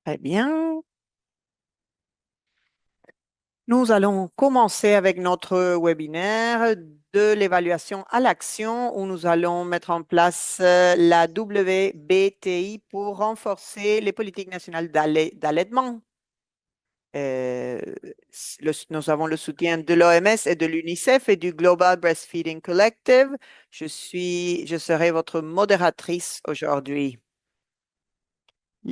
Très bien. Nous allons commencer avec notre webinaire de l'évaluation à l'action où nous allons mettre en place la WBTI pour renforcer les politiques nationales d'allaitement. Euh, nous avons le soutien de l'OMS et de l'UNICEF et du Global Breastfeeding Collective. Je serai votre modératrice aujourd'hui.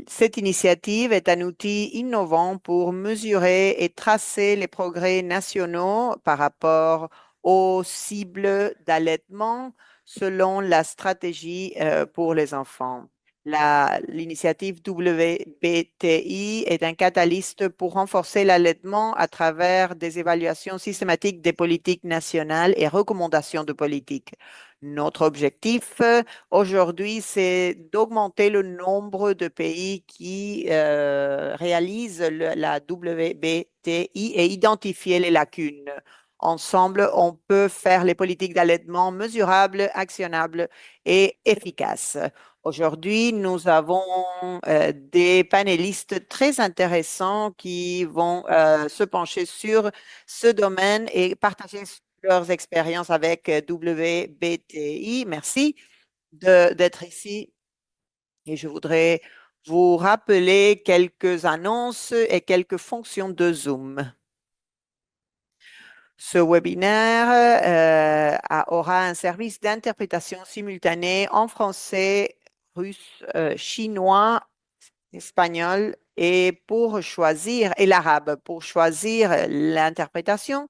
Cette initiative est un outil innovant pour mesurer et tracer les progrès nationaux par rapport aux cibles d'allaitement selon la stratégie pour les enfants. L'initiative WBTI est un catalyste pour renforcer l'allaitement à travers des évaluations systématiques des politiques nationales et recommandations de politique. Notre objectif aujourd'hui, c'est d'augmenter le nombre de pays qui réalisent la WBTI et identifier les lacunes. Ensemble, on peut faire les politiques d'allaitement mesurables, actionnables et efficaces. Aujourd'hui, nous avons des panélistes très intéressants qui vont se pencher sur ce domaine et partager leurs expériences avec WBTI. Merci d'être ici et je voudrais vous rappeler quelques annonces et quelques fonctions de Zoom. Ce webinaire aura un service d'interprétation simultanée en français, russe, chinois, espagnol et l'arabe. Pour choisir l'interprétation,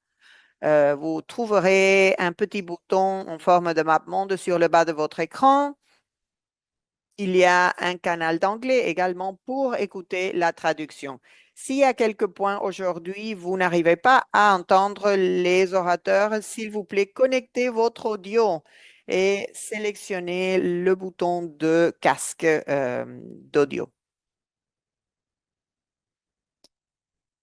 vous trouverez un petit bouton en forme de map monde sur le bas de votre écran. Il y a un canal d'anglais également pour écouter la traduction. S'il y a quelques points aujourd'hui, vous n'arrivez pas à entendre les orateurs, s'il vous plaît, connectez votre audio et sélectionnez le bouton de casque d'audio.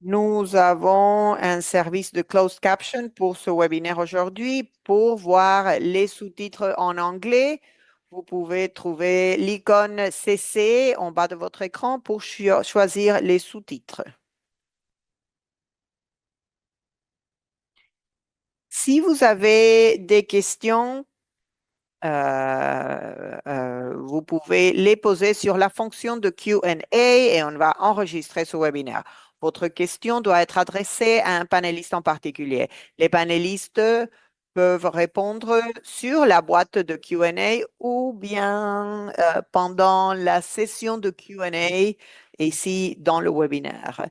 Nous avons un service de closed caption pour ce webinaire aujourd'hui. Pour voir les sous-titres en anglais, vous pouvez trouver l'icône CC en bas de votre écran pour choisir les sous-titres. Si vous avez des questions, vous pouvez les poser sur la fonction de Q&A et on va enregistrer ce webinaire. Votre question doit être adressée à un panéliste en particulier. Les panélistes peuvent répondre sur la boîte de Q&A ou bien pendant la session de Q&A ici dans le webinaire.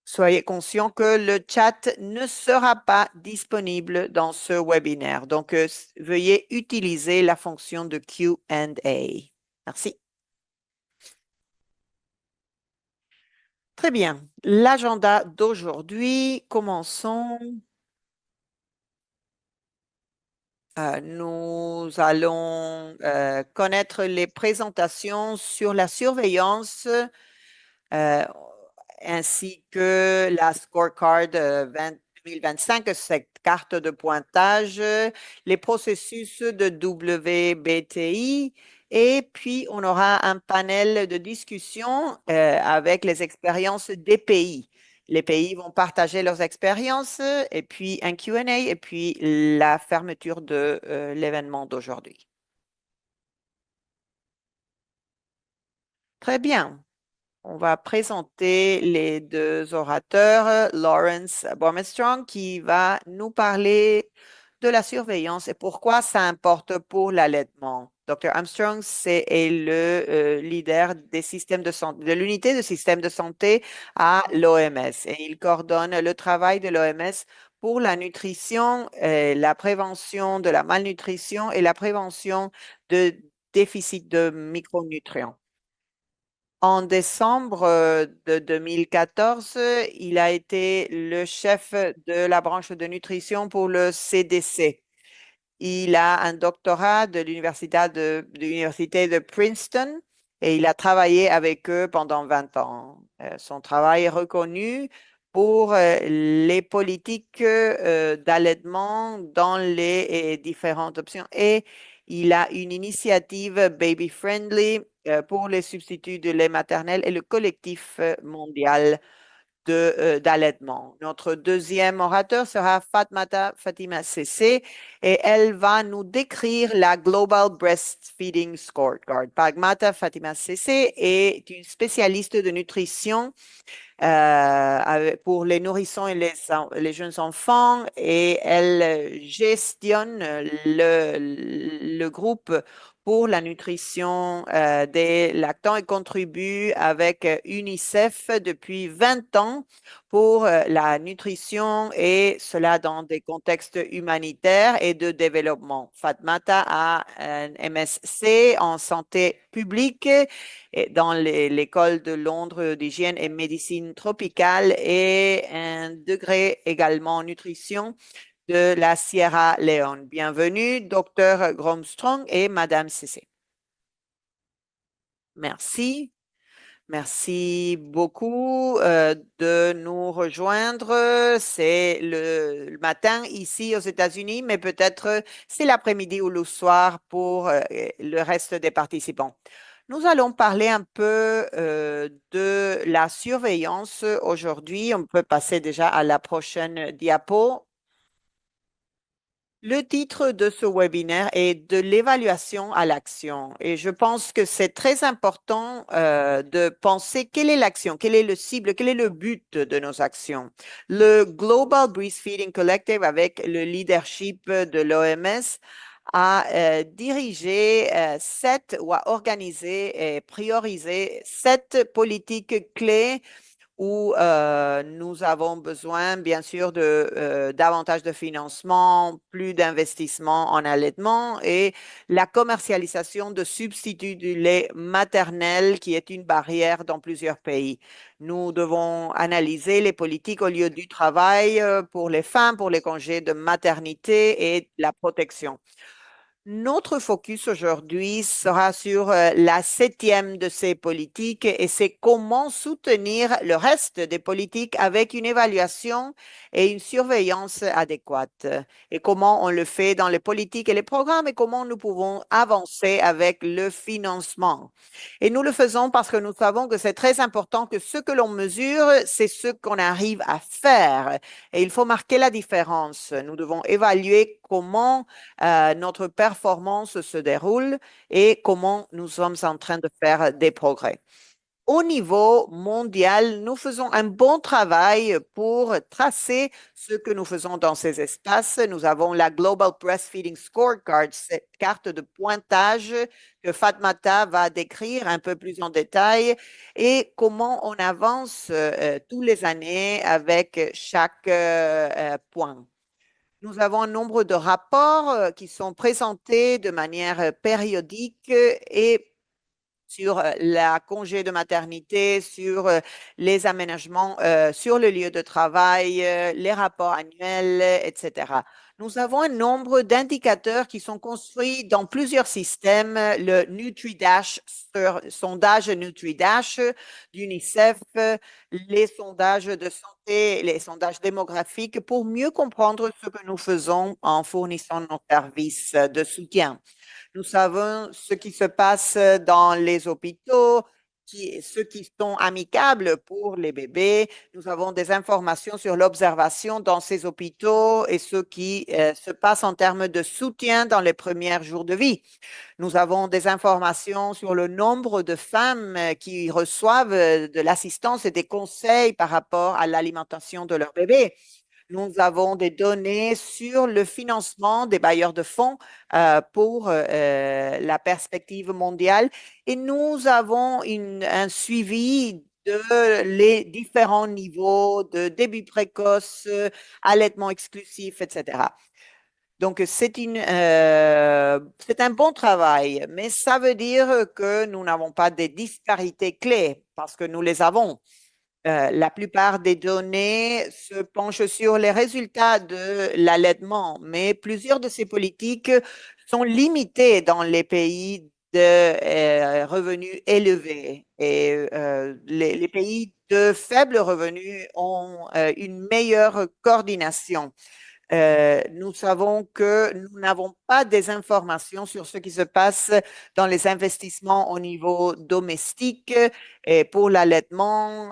Soyez conscient que le chat ne sera pas disponible dans ce webinaire. Donc, veuillez utiliser la fonction de Q&A. Merci. Très bien. L'agenda d'aujourd'hui, commençons. Nous allons connaître les présentations sur la surveillance euh, ainsi que la scorecard 2025, cette carte de pointage, les processus de WBTI. Et puis, on aura un panel de discussion avec les expériences des pays. Les pays vont partager leurs expériences et puis un Q&A et puis la fermeture de l'événement d'aujourd'hui. Très bien. On va présenter les deux orateurs, Lawrence Baumeistrong, qui va nous parler de la surveillance et pourquoi ça importe pour l'allaitement. Dr. Armstrong est le leader des systèmes de santé, de l'unité de système de santé à l'OMS et il coordonne le travail de l'OMS pour la nutrition, la prévention de la malnutrition et la prévention de déficits de micronutriments. En décembre de 2014, il a été le chef de la branche de nutrition pour le CDC. Il a un doctorat de l'université de Princeton et il a travaillé avec eux pendant 20 ans. Son travail est reconnu pour les politiques d'allaitement dans les différentes options et il a une initiative baby friendly pour les substituts de lait maternel et le collectif mondial d'allaitement. Notre deuxième orateur sera Fatmata Fatima Sessé et elle va nous décrire la Global Breastfeeding Scorecard. Fatmata Fatima Sessé est une spécialiste de nutrition pour les nourrissons et les jeunes enfants et elle gestionne le groupe pour la nutrition des lactants et contribue avec UNICEF depuis 20 ans pour la nutrition et cela dans des contextes humanitaires et de développement. Fatmata a un MSc en santé publique et dans l'école de Londres d'hygiène et médecine tropicale et un degré également en nutrition de la Sierra Leone. Bienvenue, docteur Gromstrong et Madame Cessé. Merci. Merci beaucoup de nous rejoindre. C'est le matin ici aux États-Unis, mais peut-être c'est l'après-midi ou le soir pour le reste des participants. Nous allons parler un peu de la surveillance aujourd'hui. On peut passer déjà à la prochaine diapo. Le titre de ce webinaire est de l'évaluation à l'action et je pense que c'est très important de penser quelle est l'action, quelle est le cible, quel est le but de nos actions. Le Global Breastfeeding Collective avec le leadership de l'OMS a dirigé ou a organisé et priorisé 7 politiques clés où nous avons besoin, bien sûr, de davantage de financement, plus d'investissement en allaitement et la commercialisation de substituts du lait maternel qui est une barrière dans plusieurs pays. Nous devons analyser les politiques au lieu du travail pour les femmes, pour les congés de maternité et la protection. Notre focus aujourd'hui sera sur la septième de ces politiques et c'est comment soutenir le reste des politiques avec une évaluation et une surveillance adéquate et comment on le fait dans les politiques et les programmes et comment nous pouvons avancer avec le financement. Et nous le faisons parce que nous savons que c'est très important que ce que l'on mesure, c'est ce qu'on arrive à faire et il faut marquer la différence. Nous devons évaluer comment notre performance se déroule et comment nous sommes en train de faire des progrès. Au niveau mondial, nous faisons un bon travail pour tracer ce que nous faisons dans ces espaces. Nous avons la Global Breastfeeding Scorecard, cette carte de pointage que Fatmata va décrire un peu plus en détail et comment on avance tous les années avec chaque point. Nous avons un nombre de rapports qui sont présentés de manière périodique et sur la congé de maternité, sur les aménagements sur le lieu de travail, les rapports annuels, etc. Nous avons un nombre d'indicateurs qui sont construits dans plusieurs systèmes, le NutriDash, sondage NutriDash d'UNICEF, les sondages de santé, les sondages démographiques pour mieux comprendre ce que nous faisons en fournissant nos services de soutien. Nous savons ce qui se passe dans les hôpitaux, ceux qui sont amicables pour les bébés. Nous avons des informations sur l'observation dans ces hôpitaux et ce qui se passe en termes de soutien dans les premiers jours de vie. Nous avons des informations sur le nombre de femmes qui reçoivent de l'assistance et des conseils par rapport à l'alimentation de leur bébé. Nous avons des données sur le financement des bailleurs de fonds pour la perspective mondiale et nous avons un suivi de les différents niveaux de début précoce, allaitement exclusif, etc. Donc, c'est un bon travail, mais ça veut dire que nous n'avons pas des disparités clés parce que nous les avons. La plupart des données se penchent sur les résultats de l'allaitement, mais plusieurs de ces politiques sont limitées dans les pays de revenus élevés et les pays de faibles revenus ont une meilleure coordination. Nous savons que nous n'avons pas des informations sur ce qui se passe dans les investissements au niveau domestique et pour l'allaitement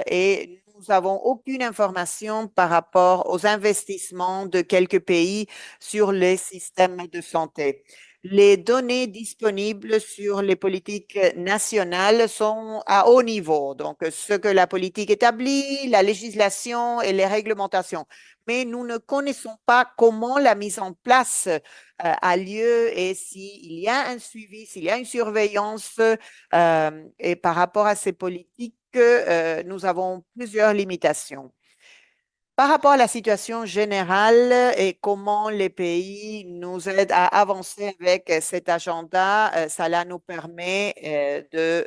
et nous n'avons aucune information par rapport aux investissements de quelques pays sur les systèmes de santé. Les données disponibles sur les politiques nationales sont à haut niveau, donc ce que la politique établit, la législation et les réglementations. Mais nous ne connaissons pas comment la mise en place a lieu et s'il y a un suivi, s'il y a une surveillance. Et par rapport à ces politiques, nous avons plusieurs limitations. Par rapport à la situation générale et comment les pays nous aident à avancer avec cet agenda, cela nous permet de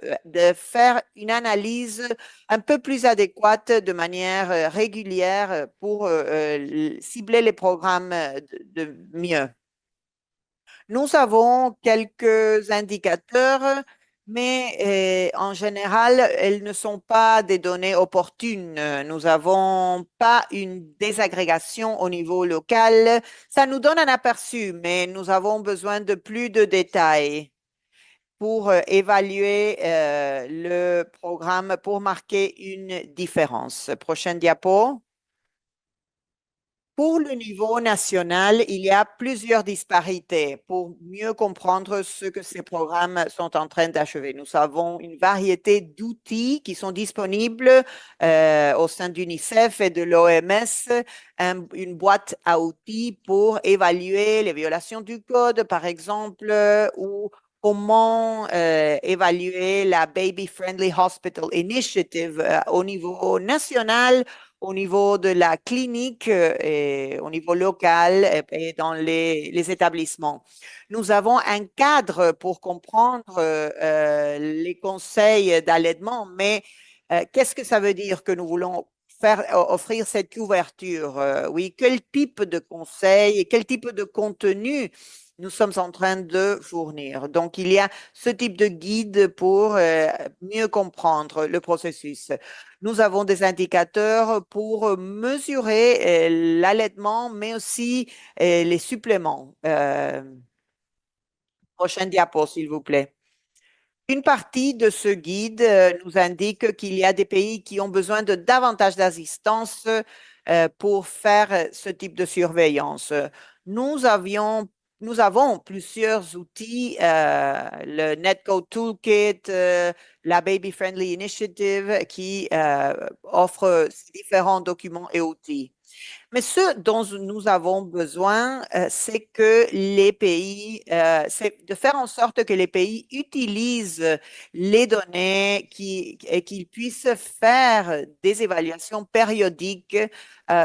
faire une analyse un peu plus adéquate de manière régulière pour cibler les programmes de mieux. Nous avons quelques indicateurs, mais en général, elles ne sont pas des données opportunes. Nous n'avons pas une désagrégation au niveau local. Ça nous donne un aperçu, mais nous avons besoin de plus de détails pour évaluer le programme, pour marquer une différence. Prochaine diapo. Pour le niveau national, il y a plusieurs disparités pour mieux comprendre ce que ces programmes sont en train d'achever. Nous avons une variété d'outils qui sont disponibles au sein d'UNICEF et de l'OMS, une boîte à outils pour évaluer les violations du code, par exemple, ou comment évaluer la Baby Friendly Hospital Initiative au niveau national, au niveau de la clinique et au niveau local et dans les établissements. Nous avons un cadre pour comprendre les conseils d'allaitement, mais qu'est-ce que ça veut dire que nous voulons faire offrir cette couverture? Oui, quel type de conseils et quel type de contenu nous sommes en train de fournir. Donc, il y a ce type de guide pour mieux comprendre le processus. Nous avons des indicateurs pour mesurer l'allaitement, mais aussi les suppléments. Prochaine diapo, s'il vous plaît. Une partie de ce guide nous indique qu'il y a des pays qui ont besoin de davantage d'assistance pour faire ce type de surveillance. Nous avions, nous avons plusieurs outils, le Netcode Toolkit, la Baby Friendly Initiative, qui offre différents documents et outils. Mais ce dont nous avons besoin, c'est que les pays, c'est de faire en sorte que les pays utilisent les données et qu'ils puissent faire des évaluations périodiques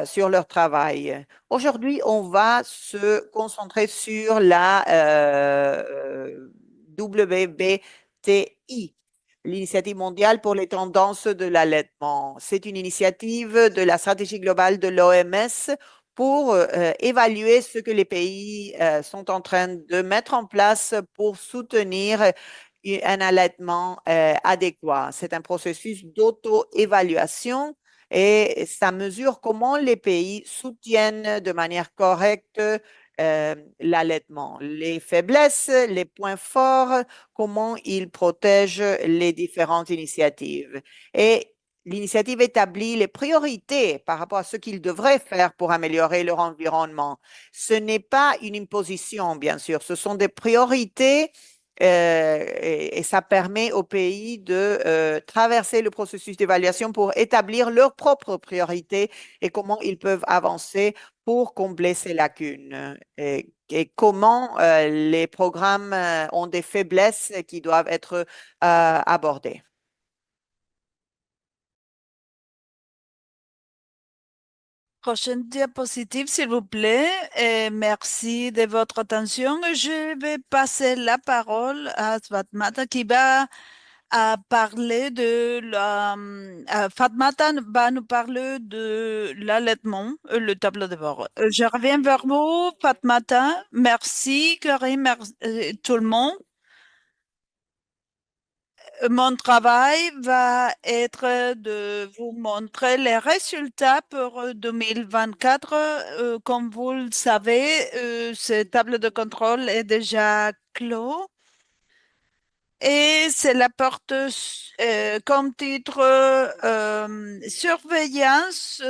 sur leur travail. Aujourd'hui, on va se concentrer sur la WBTI, l'Initiative mondiale pour les tendances de l'allaitement. C'est une initiative de la stratégie globale de l'OMS pour évaluer ce que les pays sont en train de mettre en place pour soutenir un allaitement adéquat. C'est un processus d'auto-évaluation et ça mesure comment les pays soutiennent de manière correcte l'allaitement, les faiblesses, les points forts, comment ils protègent les différentes initiatives. Et l'initiative établit les priorités par rapport à ce qu'ils devraient faire pour améliorer leur environnement. Ce n'est pas une imposition, bien sûr, ce sont des priorités et ça permet aux pays de traverser le processus d'évaluation pour établir leurs propres priorités et comment ils peuvent avancer pour combler ces lacunes. Et comment les programmes ont des faiblesses qui doivent être abordées. Prochaine diapositive, s'il vous plaît. Et merci de votre attention. Je vais passer la parole à Fatmata qui va parler de la... Fatmata va nous parler de l'allaitement, le tableau de bord. Je reviens vers vous, Fatmata. Merci, Karim, merci, tout le monde. Mon travail va être de vous montrer les résultats pour 2024. Comme vous le savez, ce table de contrôle est déjà clos et c'est la porte comme titre surveillance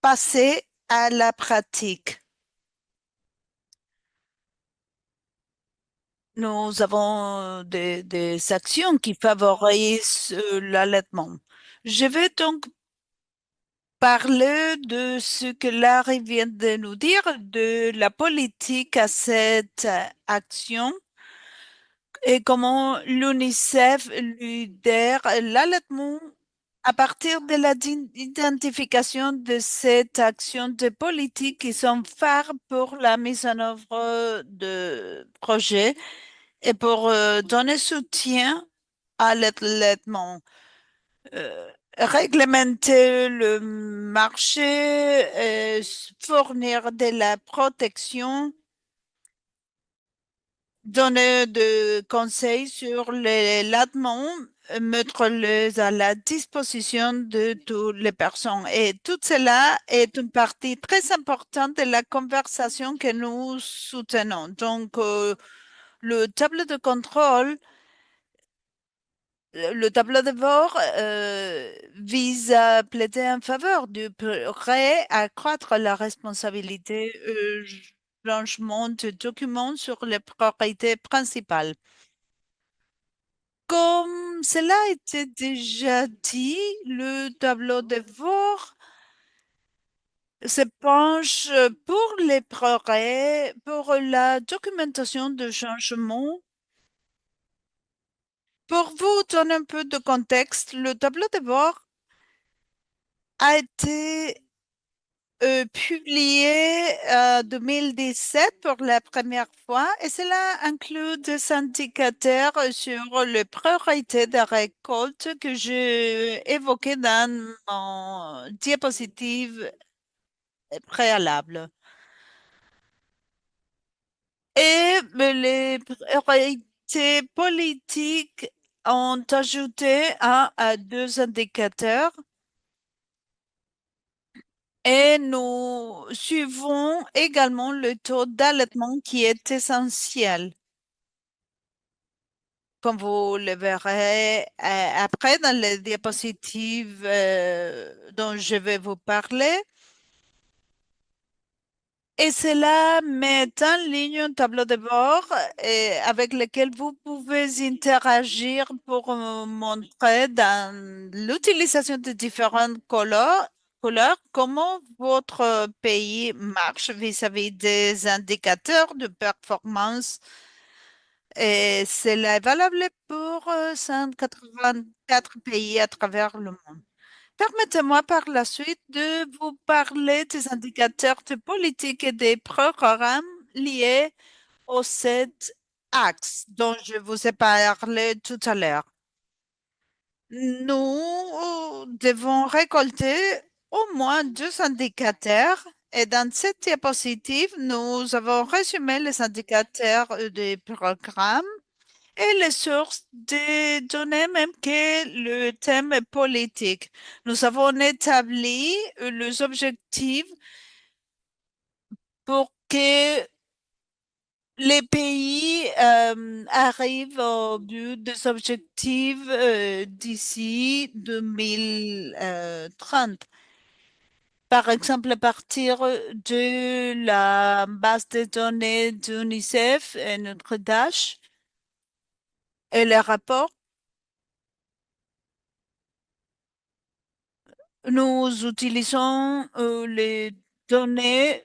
passée à la pratique. Nous avons des actions qui favorisent l'allaitement. Je vais donc parler de ce que Larry vient de nous dire, de la politique à cette action et comment l'UNICEF lidère l'allaitement à partir de l'identification de cette action de politique qui sont phares pour la mise en œuvre de projets et pour donner soutien à l'allaitement. Réglementer le marché, fournir de la protection, donner de conseils sur l'allaitement, mettre-les à la disposition de toutes les personnes. Et tout cela est une partie très importante de la conversation que nous soutenons. Donc, le tableau de contrôle le tableau de bord vise à plaider en faveur du progrès, accroître la responsabilité, changement de documents sur les priorités principales. Comme cela a été déjà dit, le tableau de bord se penche pour les progrès, pour la documentation de changement. Pour vous donner un peu de contexte, le tableau de bord a été publié en 2017 pour la première fois et cela inclut des indicateurs sur les priorités de récolte que j'ai évoquées dans mon diapositive préalable. Et les priorités politiques ont ajouté un à deux indicateurs. Et nous suivons également le taux d'allaitement qui est essentiel. Comme vous le verrez après dans les diapositives dont je vais vous parler. Et cela met en ligne un tableau de bord avec lequel vous pouvez interagir pour montrer dans l'utilisation de différentes couleurs comment votre pays marche vis-à-vis des indicateurs de performance. Et cela est valable pour 184 pays à travers le monde. Permettez-moi par la suite de vous parler des indicateurs de politique et des programmes liés aux sept axes dont je vous ai parlé tout à l'heure. Nous devons récolter au moins deux indicateurs et dans cette diapositive, nous avons résumé les indicateurs des programmes et les sources des données, même que le thème est politique. Nous avons établi les objectifs pour que les pays arrivent au but des objectifs d'ici 2030. Par exemple, à partir de la base de données d'UNICEF et notre DASH et les rapports, nous utilisons les données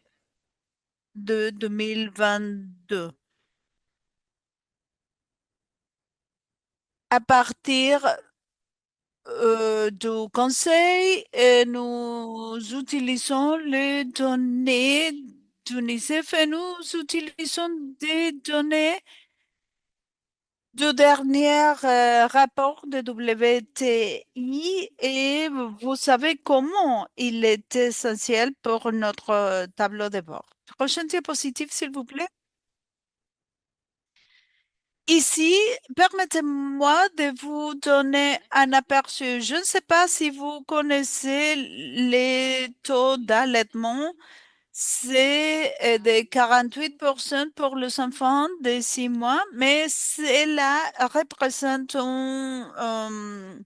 de 2022. À partir du conseil, nous utilisons les données d'UNICEF et nous utilisons des données du dernier rapport de WTI et vous savez comment il est essentiel pour notre tableau de bord. Prochaine diapositive, s'il vous plaît. Ici, permettez-moi de vous donner un aperçu. Je ne sais pas si vous connaissez les taux d'allaitement. C'est de 48% pour les enfants de 6 mois, mais cela représente une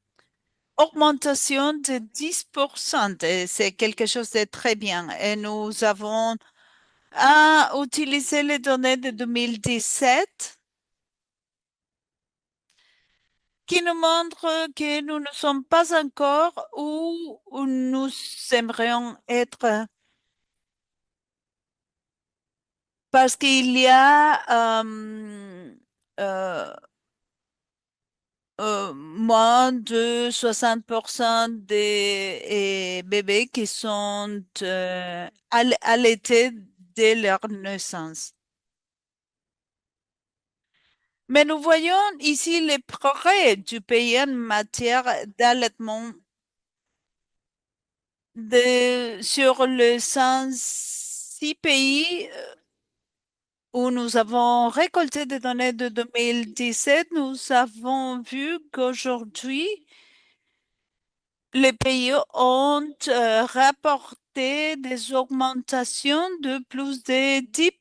augmentation de 10%. Et c'est quelque chose de très bien. Et nous avons utilisé les données de 2017 qui nous montrent que nous ne sommes pas encore où nous aimerions être parce qu'il y a euh, moins de 60% des bébés qui sont allaités dès leur naissance. Mais nous voyons ici les progrès du pays en matière d'allaitement sur le 106 pays où nous avons récolté des données de 2017. Nous avons vu qu'aujourd'hui, les pays ont rapporté des augmentations de plus de 10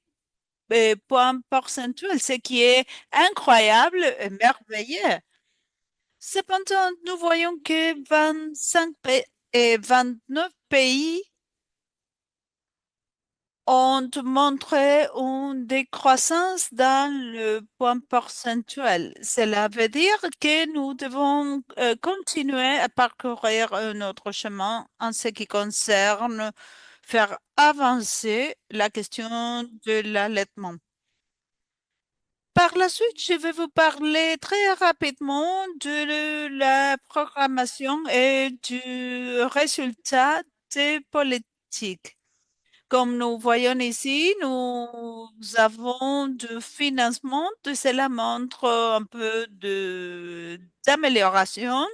points percentuels, ce qui est incroyable et merveilleux. Cependant, nous voyons que 25 et 29 pays ont montré une décroissance dans le point percentuel. Cela veut dire que nous devons continuer à parcourir un autre chemin en ce qui concerne faire avancer la question de l'allaitement. Par la suite, je vais vous parler très rapidement de la programmation et du résultat des politiques. Comme nous voyons ici, nous avons du financement, de cela montre un peu d'amélioration.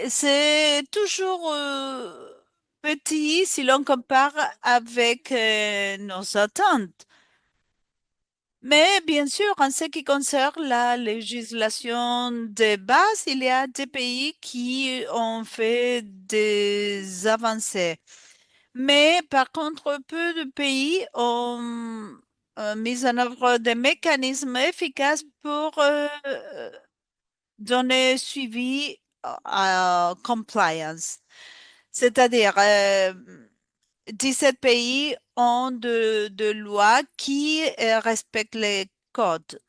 C'est toujours petit si l'on compare avec nos attentes. Mais bien sûr, en ce qui concerne la législation de base, il y a des pays qui ont fait des avancées. Mais par contre, peu de pays ont mis en œuvre des mécanismes efficaces pour donner suivi à compliance. C'est-à-dire, 17 pays ont de lois qui respectent les codes.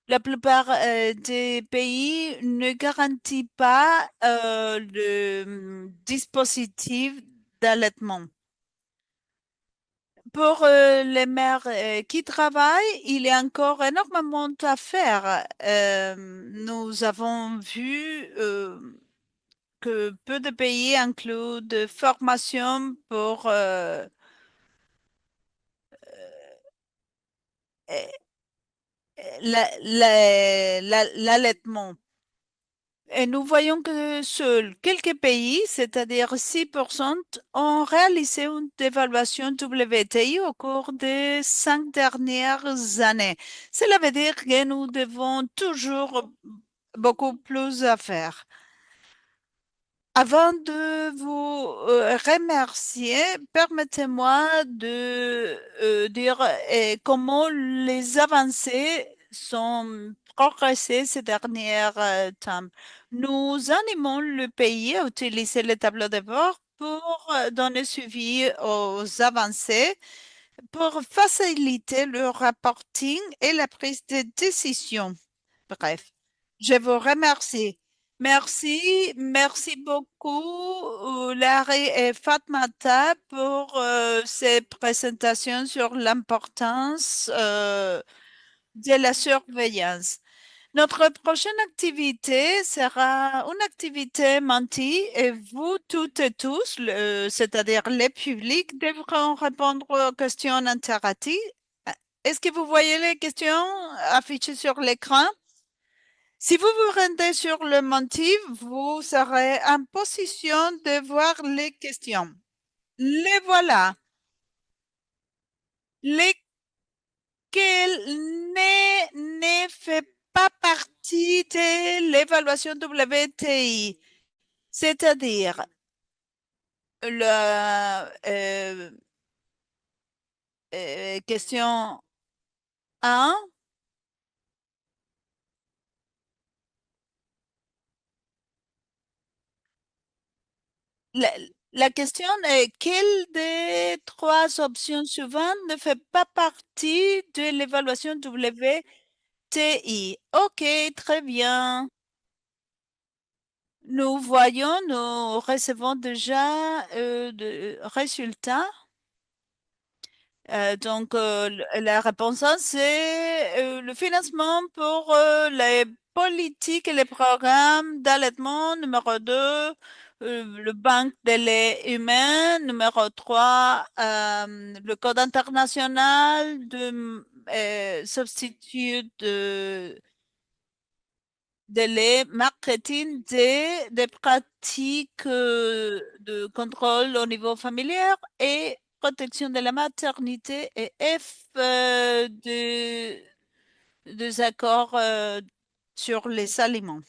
La plupart des pays ne garantissent pas le dispositif d'allaitement. Pour les mères qui travaillent, il y a encore énormément à faire. Nous avons vu que peu de pays incluent de formations pour euh, l'allaitement. Et nous voyons que seuls quelques pays, c'est-à-dire 6%, ont réalisé une dévaluation WTI au cours des 5 dernières années. Cela veut dire que nous devons toujours beaucoup plus à faire. Avant de vous remercier, permettez-moi de dire comment les avancées sont progressées ces dernières temps. Nous animons le pays à utiliser les tableaux de bord pour donner suivi aux avancées, pour faciliter le reporting et la prise de décision. Bref, je vous remercie. Merci beaucoup, Larry et Fatmata, pour ces présentations sur l'importance de la surveillance. Notre prochaine activité sera une activité Menti et vous toutes et tous, c'est-à-dire les publics, devront répondre aux questions interactives. Est-ce que vous voyez les questions affichées sur l'écran? Si vous vous rendez sur le Menti, vous serez en position de voir les questions. Les voilà. Lesquels ne fait pas partie de l'évaluation WTI, c'est-à-dire la question 1. La, la question est quelle des trois options suivantes ne fait pas partie de l'évaluation WTI? OK, très bien. Nous voyons, nous recevons déjà de résultats. La réponse A, c'est le financement pour les politiques et les programmes d'allaitement. Numéro 2, le banque de lait humain. Numéro 3, le Code international de substitut de lait, marketing des pratiques de contrôle au niveau familial et protection de la maternité et F des accords sur les aliments.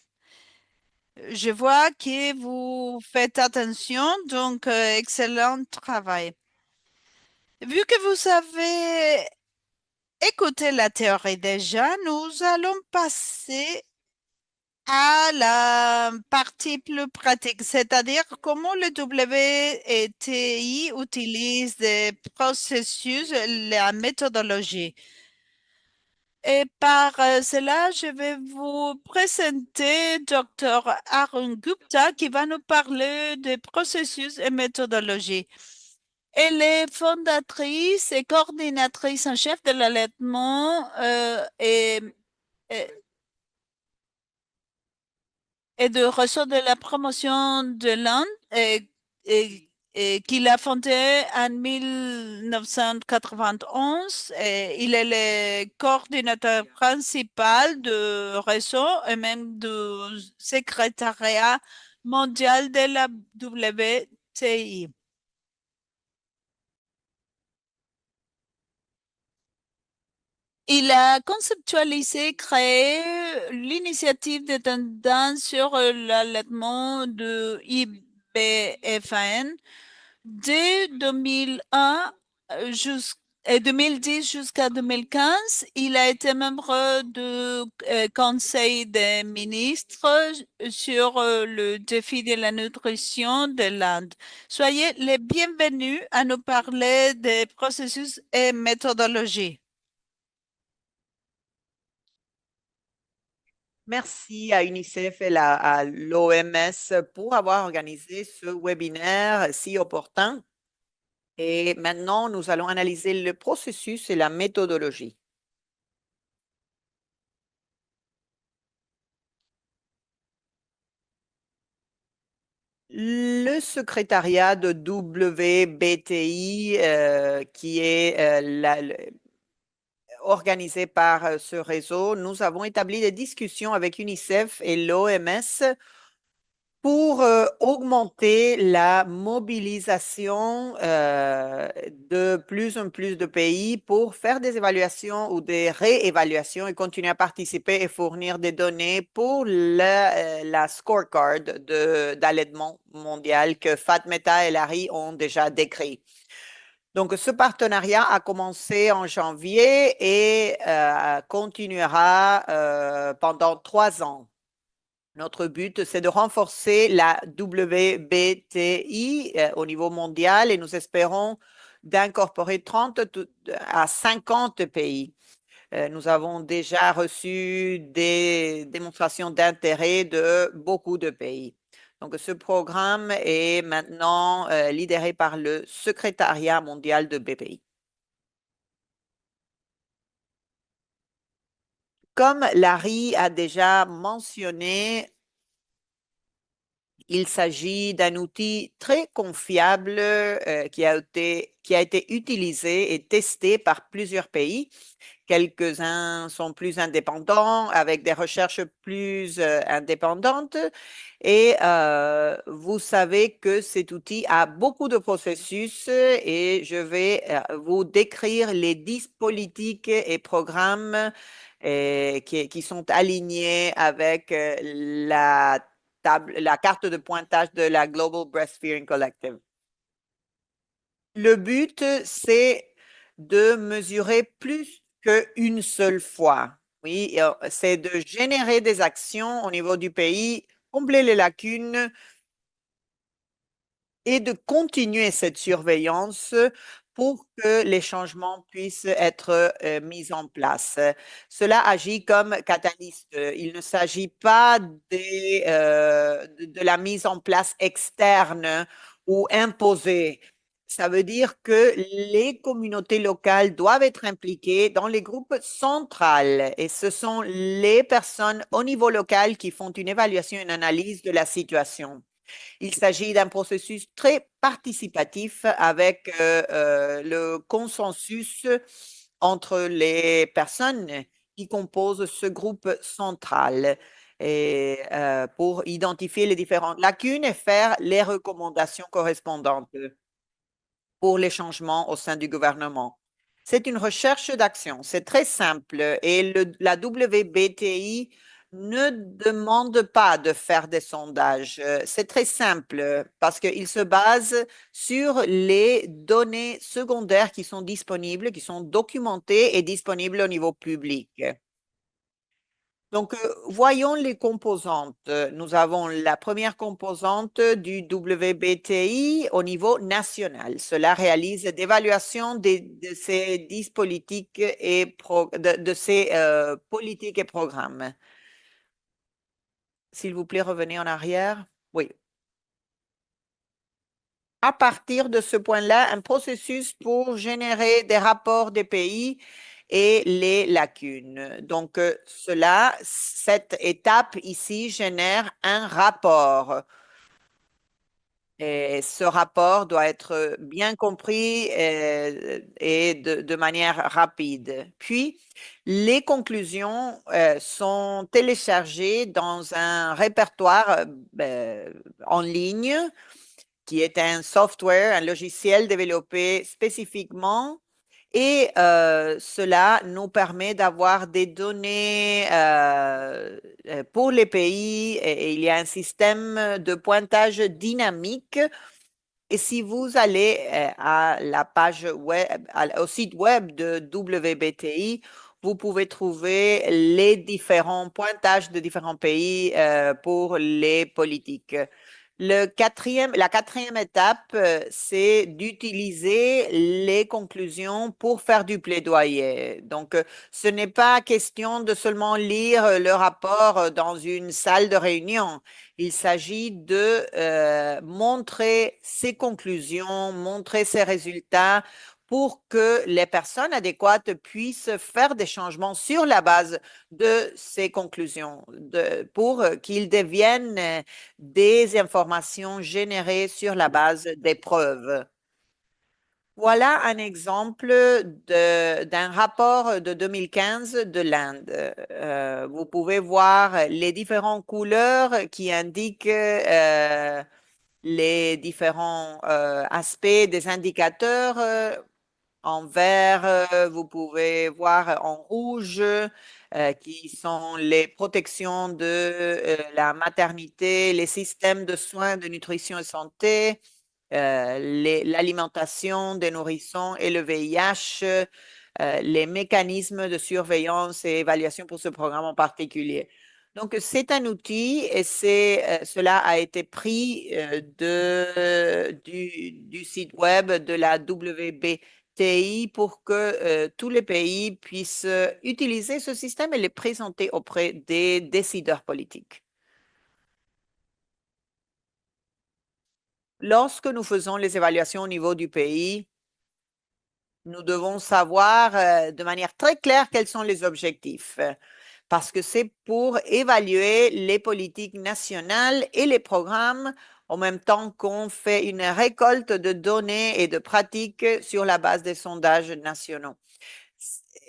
Je vois que vous faites attention, donc excellent travail. Vu que vous avez écouté la théorie déjà, nous allons passer à la partie plus pratique, c'est-à-dire comment le WTI utilise des processus, la méthodologie. Et par cela, je vais vous présenter Dr. Arun Gupta qui va nous parler des processus et méthodologies. Elle est fondatrice et coordinatrice en chef de l'allaitement et et de réseau de la promotion de l'Inde et qu'il a fondé en 1991. Et il est le coordinateur principal de réseau et même du secrétariat mondial de la WTI. Il a conceptualisé, créé l'initiative de tendance sur l'allaitement de IBFAN dès 2001 et 2010 jusqu'à 2015. Il a été membre du Conseil des ministres sur le défi de la nutrition de l'Inde. Soyez les bienvenus à nous parler des processus et méthodologies. Merci à UNICEF et à l'OMS pour avoir organisé ce webinaire si opportun. Et maintenant, nous allons analyser le processus et la méthodologie. Le secrétariat de WBTI, qui est organisé par ce réseau, nous avons établi des discussions avec UNICEF et l'OMS pour augmenter la mobilisation de plus en plus de pays pour faire des évaluations ou des réévaluations et continuer à participer et fournir des données pour la scorecard d'allaitement mondial que Fatmeta et Larry ont déjà décrit. Donc, ce partenariat a commencé en janvier et continuera pendant 3 ans. Notre but, c'est de renforcer la WBTI au niveau mondial et nous espérons d'incorporer 30 à 50 pays. Nous avons déjà reçu des démonstrations d'intérêt de beaucoup de pays. Donc, ce programme est maintenant lidéré par le secrétariat mondial de BPI. Comme Larry a déjà mentionné, Il s'agit d'un outil très confiable qui a été utilisé et testé par plusieurs pays. Quelques-uns sont plus indépendants, avec des recherches plus indépendantes. Et vous savez que cet outil a beaucoup de processus et je vais vous décrire les 10 politiques et programmes qui sont alignés avec la carte de pointage de la Global Breastfeeding Collective. Le but, c'est de mesurer plus qu'une seule fois. Oui, c'est de générer des actions au niveau du pays, combler les lacunes et de continuer cette surveillance pour que les changements puissent être mis en place. Cela agit comme catalyste. Il ne s'agit pas de la mise en place externe ou imposée. Ça veut dire que les communautés locales doivent être impliquées dans les groupes centrales et ce sont les personnes au niveau local qui font une évaluation et une analyse de la situation. Il s'agit d'un processus très participatif avec le consensus entre les personnes qui composent ce groupe central et, pour identifier les différentes lacunes et faire les recommandations correspondantes pour les changements au sein du gouvernement. C'est une recherche d'action. C'est très simple et la WBTI ne demande pas de faire des sondages. C'est très simple parce qu'il se base sur les données secondaires qui sont disponibles, qui sont documentées et disponibles au niveau public. Donc, voyons les composantes. Nous avons la première composante du WBTI au niveau national. Cela réalise l'évaluation de ces 10 politiques de ces politiques et programmes. S'il vous plaît, revenez en arrière. Oui. À partir de ce point-là, un processus pour générer des rapports des pays et les lacunes. Donc, cette étape ici génère un rapport. Et ce rapport doit être bien compris et de manière rapide. Puis, les conclusions sont téléchargées dans un répertoire en ligne qui est un software, un logiciel développé spécifiquement. Et cela nous permet d'avoir des données pour les pays et il y a un système de pointage dynamique. Et si vous allez à la page web, au site web de WBTI, vous pouvez trouver les différents pointages de différents pays pour les politiques. La quatrième étape, c'est d'utiliser les conclusions pour faire du plaidoyer. Donc, ce n'est pas question de seulement lire le rapport dans une salle de réunion. Il s'agit de montrer ses conclusions, montrer ses résultats pour que les personnes adéquates puissent faire des changements sur la base de ces conclusions, pour qu'ils deviennent des informations générées sur la base des preuves. Voilà un exemple d'un rapport de 2015 de l'Inde. Vous pouvez voir les différentes couleurs qui indiquent les différents aspects des indicateurs. En vert, vous pouvez voir en rouge qui sont les protections de la maternité, les systèmes de soins de nutrition et santé, l'alimentation des nourrissons et le VIH, les mécanismes de surveillance et évaluation pour ce programme en particulier. Donc, c'est un outil et cela a été pris du site web de la WBTI pour que tous les pays puissent utiliser ce système et le présenter auprès des décideurs politiques. Lorsque nous faisons les évaluations au niveau du pays, nous devons savoir de manière très claire quels sont les objectifs. parce que c'est pour évaluer les politiques nationales et les programmes en même temps qu'on fait une récolte de données et de pratiques sur la base des sondages nationaux.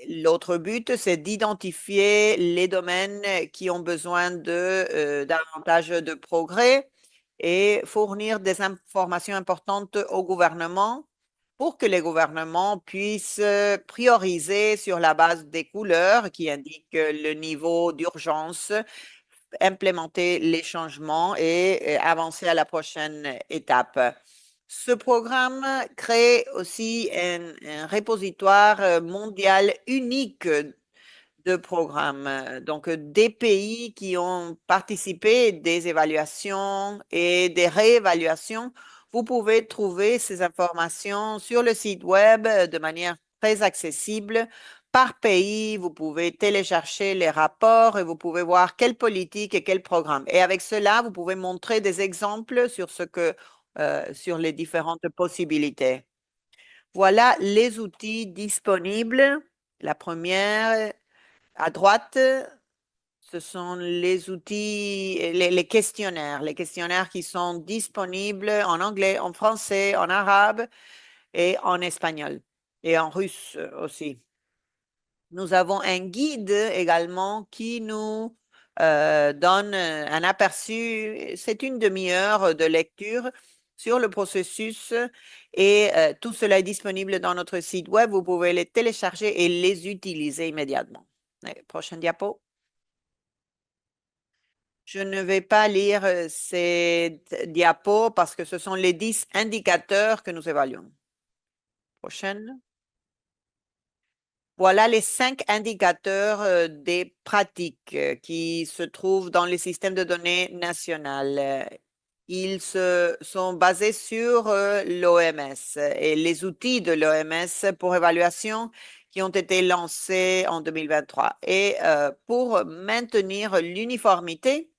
L'autre but, c'est d'identifier les domaines qui ont besoin de davantage de progrès et fournir des informations importantes au gouvernement pour que les gouvernements puissent prioriser sur la base des couleurs qui indiquent le niveau d'urgence, implémenter les changements et avancer à la prochaine étape. Ce programme crée aussi un repositoire mondial unique de programmes. Donc, des pays qui ont participé des évaluations et des réévaluations, vous pouvez trouver ces informations sur le site web de manière très accessible. Par pays, vous pouvez télécharger les rapports et vous pouvez voir quelle politique et quel programme. Et avec cela, vous pouvez montrer des exemples sur sur les différentes possibilités. Voilà les outils disponibles. La première, à droite, ce sont les outils, les questionnaires qui sont disponibles en anglais, en français, en arabe et en espagnol et en russe aussi. Nous avons un guide également qui nous donne un aperçu. C'est une demi-heure de lecture sur le processus et tout cela est disponible dans notre site web. Vous pouvez les télécharger et les utiliser immédiatement. Allez, prochaine diapo. Je ne vais pas lire ces diapos parce que ce sont les 10 indicateurs que nous évaluons. Prochaine. Voilà les 5 indicateurs des pratiques qui se trouvent dans les systèmes de données nationales. Ils sont basés sur l'OMS et les outils de l'OMS pour évaluation qui ont été lancés en 2023. Et pour maintenir l'uniformité,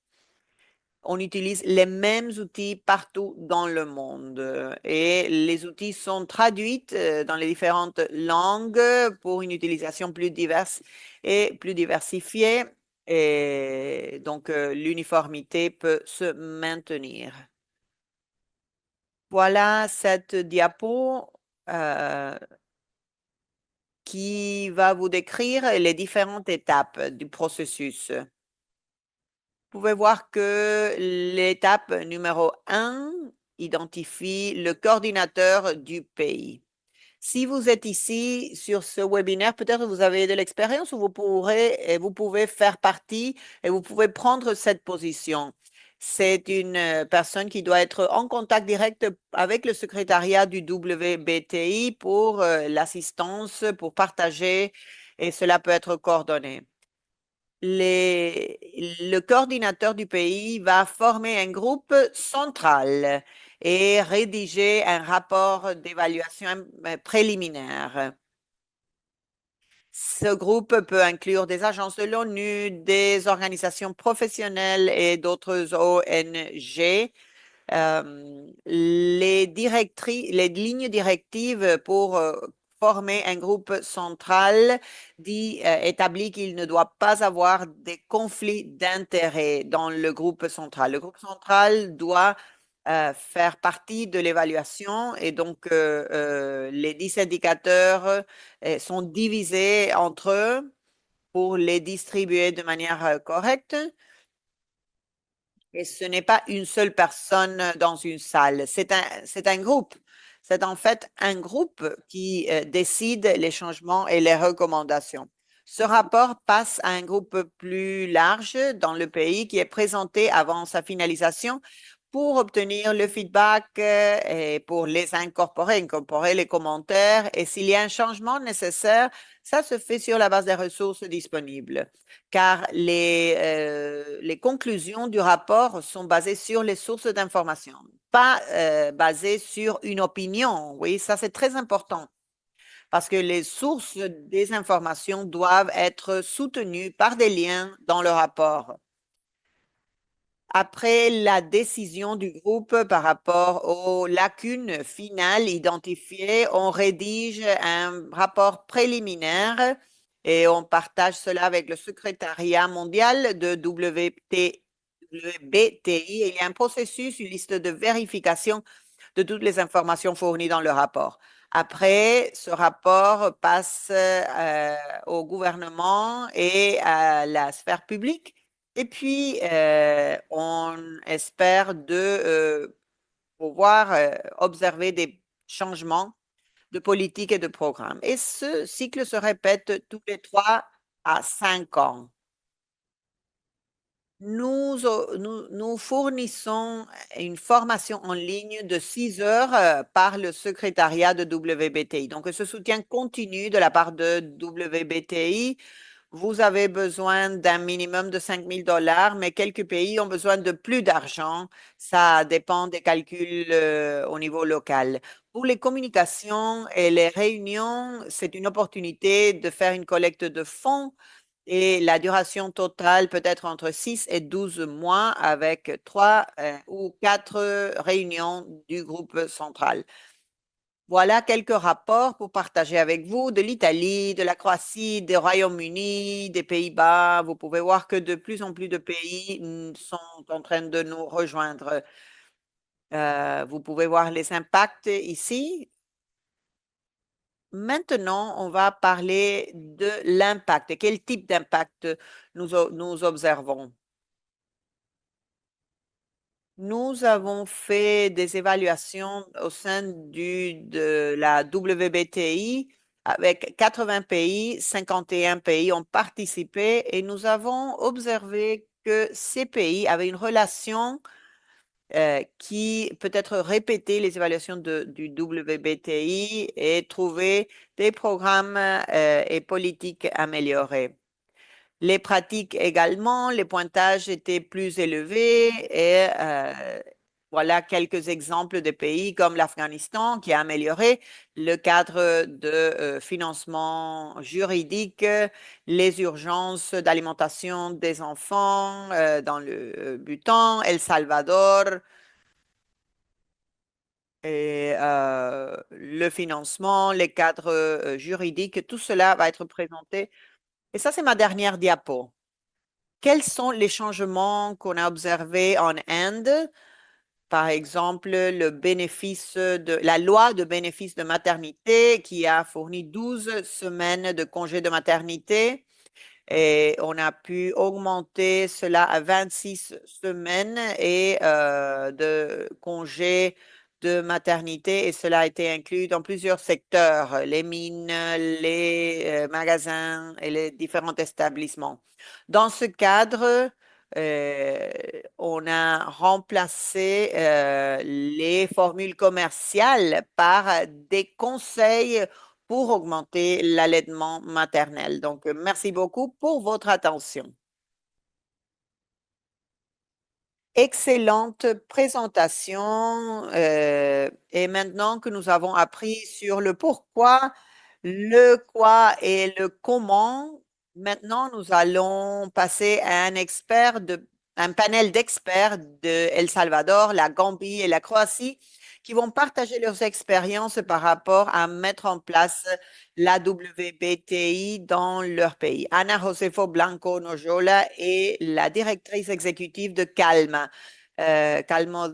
on utilise les mêmes outils partout dans le monde et les outils sont traduits dans les différentes langues pour une utilisation plus diverse et plus diversifiée. Et donc, l'uniformité peut se maintenir. Voilà cette diapo qui va vous décrire les différentes étapes du processus. Vous pouvez voir que l'étape numéro 1 identifie le coordinateur du pays. Si vous êtes ici sur ce webinaire, peut-être vous avez de l'expérience ou vous pouvez faire partie et vous pouvez prendre cette position. C'est une personne qui doit être en contact direct avec le secrétariat du WBTI pour l'assistance, pour partager et cela peut être coordonné. Le coordinateur du pays va former un groupe central et rédiger un rapport d'évaluation préliminaire. Ce groupe peut inclure des agences de l'ONU, des organisations professionnelles et d'autres ONG. Les lignes directives pour former un groupe central établit qu'il ne doit pas avoir des conflits d'intérêts dans le groupe central. Le groupe central doit faire partie de l'évaluation et donc les 10 indicateurs sont divisés entre eux pour les distribuer de manière correcte. Et ce n'est pas une seule personne dans une salle, c'est un groupe. C'est en fait un groupe qui décide les changements et les recommandations. Ce rapport passe à un groupe plus large dans le pays qui est présenté avant sa finalisation pour obtenir le feedback et pour les incorporer les commentaires. Et s'il y a un changement nécessaire, ça se fait sur la base des ressources disponibles, car les conclusions du rapport sont basées sur les sources d'information, pas basées sur une opinion. Oui, ça c'est très important parce que les sources des informations doivent être soutenues par des liens dans le rapport. Après la décision du groupe par rapport aux lacunes finales identifiées, on rédige un rapport préliminaire et on partage cela avec le secrétariat mondial de WBTI. Il y a un processus, une liste de vérification de toutes les informations fournies dans le rapport. Après, ce rapport passe au gouvernement et à la sphère publique. Et puis, on espère de pouvoir observer des changements de politique et de programme. Et ce cycle se répète tous les 3 à 5 ans. Nous fournissons une formation en ligne de 6 heures par le secrétariat de WBTI. Donc, ce soutien continu de la part de WBTI. Vous avez besoin d'un minimum de 5 000 dollars, mais quelques pays ont besoin de plus d'argent. Ça dépend des calculs au niveau local. Pour les communications et les réunions, c'est une opportunité de faire une collecte de fonds et la duration totale peut être entre 6 et 12 mois avec 3 ou 4 réunions du groupe central. Voilà quelques rapports pour partager avec vous de l'Italie, de la Croatie, du Royaume-Uni, des Pays-Bas. Vous pouvez voir que de plus en plus de pays sont en train de nous rejoindre. Vous pouvez voir les impacts ici. Maintenant, on va parler de l'impact. Quel type d'impact nous observons? Nous avons fait des évaluations au sein de la WBTI avec 80 pays, 51 pays ont participé et nous avons observé que ces pays avaient une relation qui peut être répéter les évaluations du WBTI et trouver des programmes et politiques améliorés. Les pratiques également, les pointages étaient plus élevés et voilà quelques exemples de pays comme l'Afghanistan qui a amélioré le cadre de financement juridique, les urgences d'alimentation des enfants dans le Bhoutan, El Salvador et le financement, les cadres juridiques, tout cela va être présenté. Et ça, c'est ma dernière diapo. Quels sont les changements qu'on a observés en Inde? Par exemple, le bénéfice de la loi de bénéfice de maternité qui a fourni 12 semaines de congé de maternité et on a pu augmenter cela à 26 semaines et de congé de maternité et cela a été inclus dans plusieurs secteurs, les mines, les magasins et les différents établissements. Dans ce cadre, euh, on a remplacé les formules commerciales par des conseils pour augmenter l'allaitement maternel. Donc, merci beaucoup pour votre attention. Excellente présentation. Et maintenant que nous avons appris sur le pourquoi, le quoi et le comment, maintenant nous allons passer à un panel d'experts de El Salvador, la Gambie et la Croatie qui vont partager leurs expériences par rapport à mettre en place la WBTI dans leur pays. Ana Josefo Blanco Nojola est la directrice exécutive de Calma. Calma,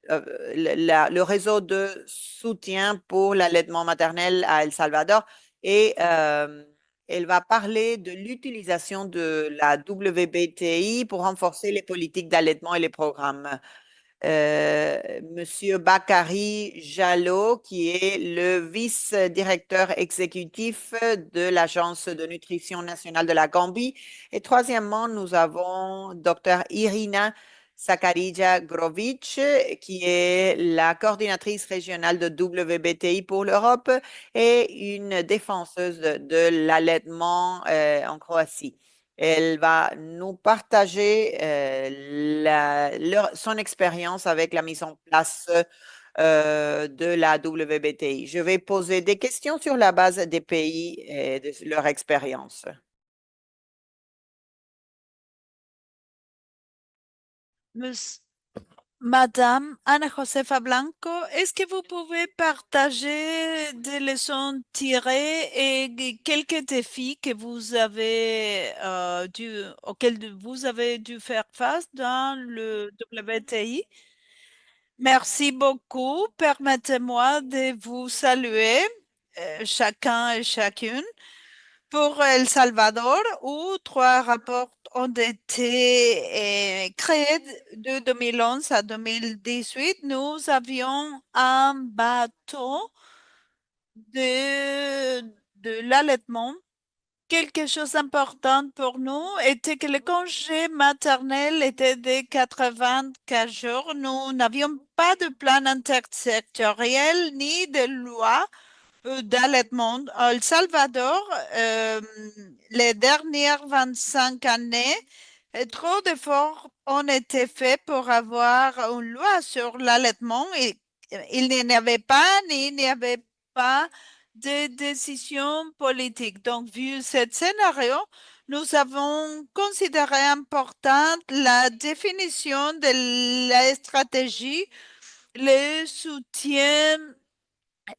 le réseau de soutien pour l'allaitement maternel à El Salvador. Et elle va parler de l'utilisation de la WBTI pour renforcer les politiques d'allaitement et les programmes. Monsieur Bakary Jallo, qui est le vice-directeur exécutif de l'Agence de nutrition nationale de la Gambie. Et troisièmement, nous avons Dr. Irina Sakarija Grovic, qui est la coordinatrice régionale de WBTI pour l'Europe et une défenseuse de l'allaitement en Croatie. Elle va nous partager son expérience avec la mise en place de la WBTI. Je vais poser des questions sur la base des pays et de leur expérience. Mons- Madame Ana Josefa Blanco, est-ce que vous pouvez partager des leçons tirées et quelques défis que vous avez auxquels vous avez dû faire face dans le WTI? Merci beaucoup. Permettez-moi de vous saluer, chacun et chacune. Pour El Salvador, où trois rapports ont été créés de 2011 à 2018, nous avions un bateau de, de l'allaitement. Quelque chose d'important pour nous était que le congé maternel était de 84 jours. Nous n'avions pas de plan intersectoriel ni de loi d'allaitement. Au El Salvador, les dernières 25 années, trop d'efforts ont été faits pour avoir une loi sur l'allaitement. Et il n'y avait pas, ni il n'y avait pas de décision politique. Donc, vu ce scénario, nous avons considéré importante la définition de la stratégie, le soutien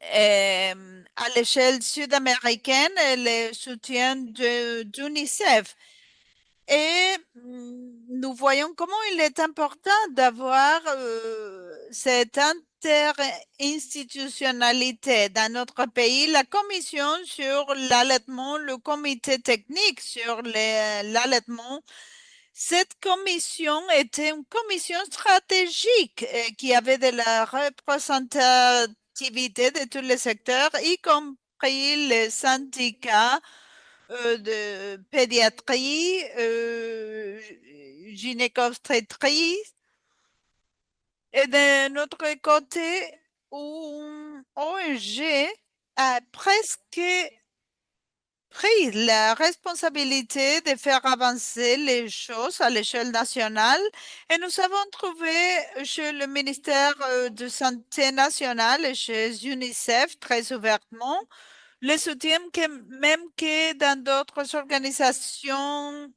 à l'échelle sud-américaine, le soutien d'UNICEF. Et nous voyons comment il est important d'avoir cette interinstitutionnalité dans notre pays, la commission sur l'allaitement, le comité technique sur l'allaitement. Cette commission était une commission stratégique qui avait de la représentativité de tous les secteurs, y compris les syndicats de pédiatrie, gynécobstétrique. Et de notre côté, une ONG a presque pris la responsabilité de faire avancer les choses à l'échelle nationale et nous avons trouvé chez le ministère de Santé nationale et chez UNICEF très ouvertement le soutien que même que dans d'autres organisations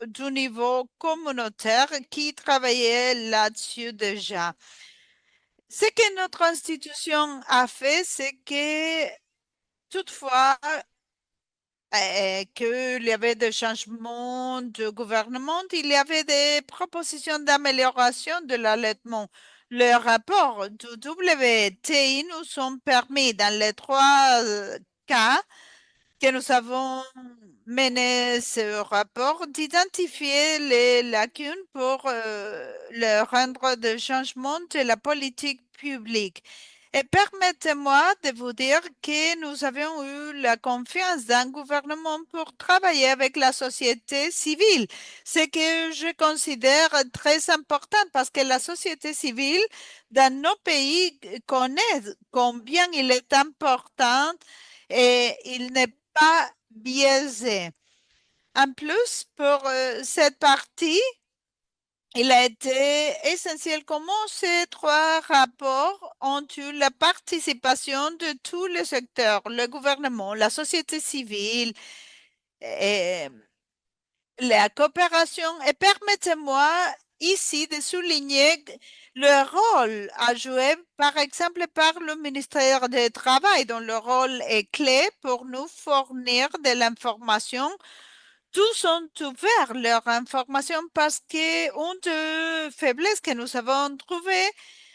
du niveau communautaire qui travaillaient là-dessus déjà. Ce que notre institution a fait, c'est que toutefois, qu'il y avait des changements de gouvernement, il y avait des propositions d'amélioration de l'allaitement. Le rapport du WTI nous ont permis, dans les trois cas, que nous avons mené ce rapport d'identifier les lacunes pour le rendre de changement de la politique publique. Et permettez-moi de vous dire que nous avions eu la confiance d'un gouvernement pour travailler avec la société civile, ce que je considère très important parce que la société civile dans nos pays connaît combien il est important et il n'est pas biaisé. En plus, pour cette partie, il a été essentiel comment ces trois rapports ont eu la participation de tous les secteurs, le gouvernement, la société civile, et la coopération. Et permettez-moi ici de souligner le rôle à jouer, par exemple, par le ministère du Travail, dont le rôle est clé pour nous fournir de l'information. Tous ont ouvert leur information parce qu'une des faiblesses que nous avons trouvées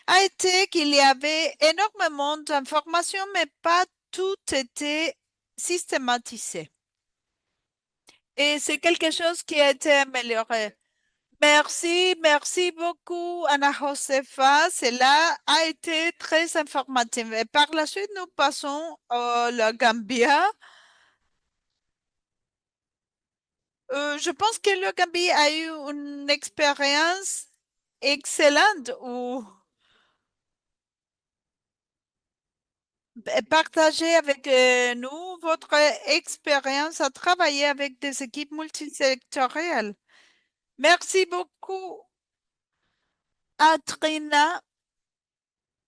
a été qu'il y avait énormément d'informations, mais pas tout était systématisé. Et c'est quelque chose qui a été amélioré. Merci beaucoup, Anna Josefa. Cela a été très informatif. Et par la suite, nous passons à la Gambia. Je pense que le Gambie a eu une expérience excellente où partagez avec nous votre expérience à travailler avec des équipes multisectorielles. Merci beaucoup à Trina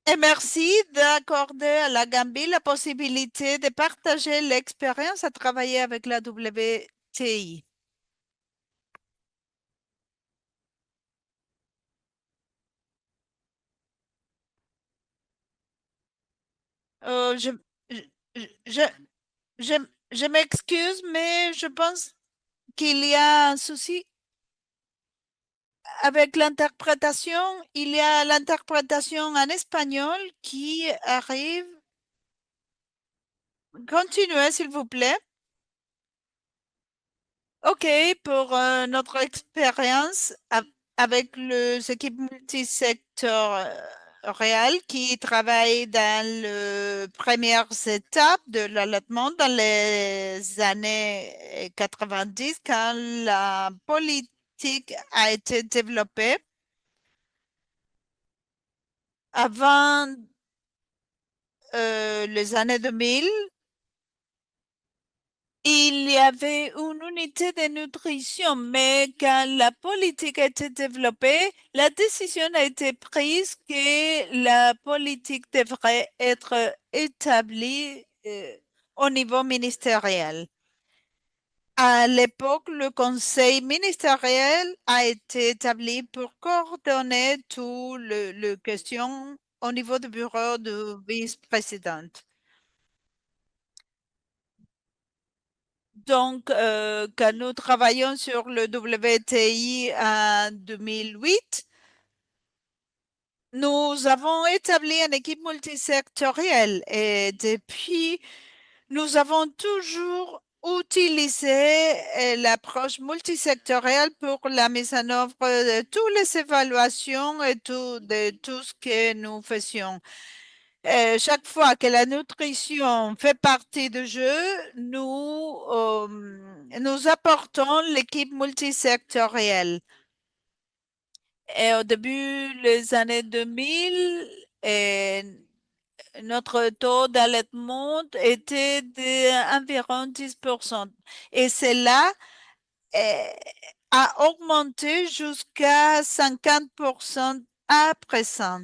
et merci d'accorder à la Gambie la possibilité de partager l'expérience à travailler avec la WTI. Je, je, je, je, je m'excuse, mais je pense qu'il y a un souci avec l'interprétation. Il y a l'interprétation en espagnol qui arrive. Continuez, s'il vous plaît. OK, pour notre expérience avec les équipes multisectorielles qui travaillent dans les premières étapes de l'allaitement dans les années 90, quand la politique a été développée. Avant les années 2000, il y avait une unité de nutrition, mais quand la politique a été développée, la décision a été prise que la politique devrait être établie au niveau ministériel. À l'époque, le conseil ministériel a été établi pour coordonner toutes les questions au niveau du bureau du vice-président. Donc, quand nous travaillons sur le WTI en 2008, nous avons établi une équipe multisectorielle et depuis, nous avons toujours utilisé l'approche multisectorielle pour la mise en œuvre de toutes les évaluations et de tout ce que nous faisions. Chaque fois que la nutrition fait partie du jeu, nous apportons l'équipe multisectorielle. Et au début des années 2000, notre taux d'allaitement était d'environ 10%. Et cela euh, a augmenté jusqu'à 50% à présent.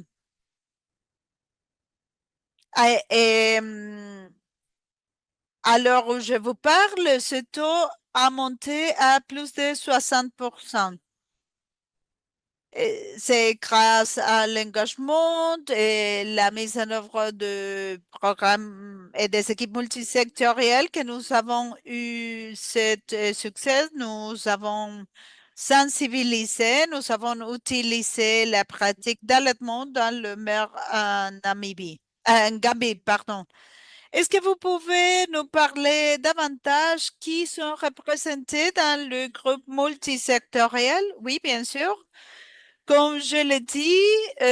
À l'heure où je vous parle, ce taux a monté à plus de 60%. C'est grâce à l'engagement et la mise en œuvre de programmes et des équipes multisectorielles que nous avons eu ce succès. Nous avons sensibilisé, nous avons utilisé la pratique d'allaitement dans le mer en Namibie, en Gambie, pardon. Est-ce que vous pouvez nous parler davantage qui sont représentés dans le groupe multisectoriel? Oui, bien sûr. Comme je l'ai dit,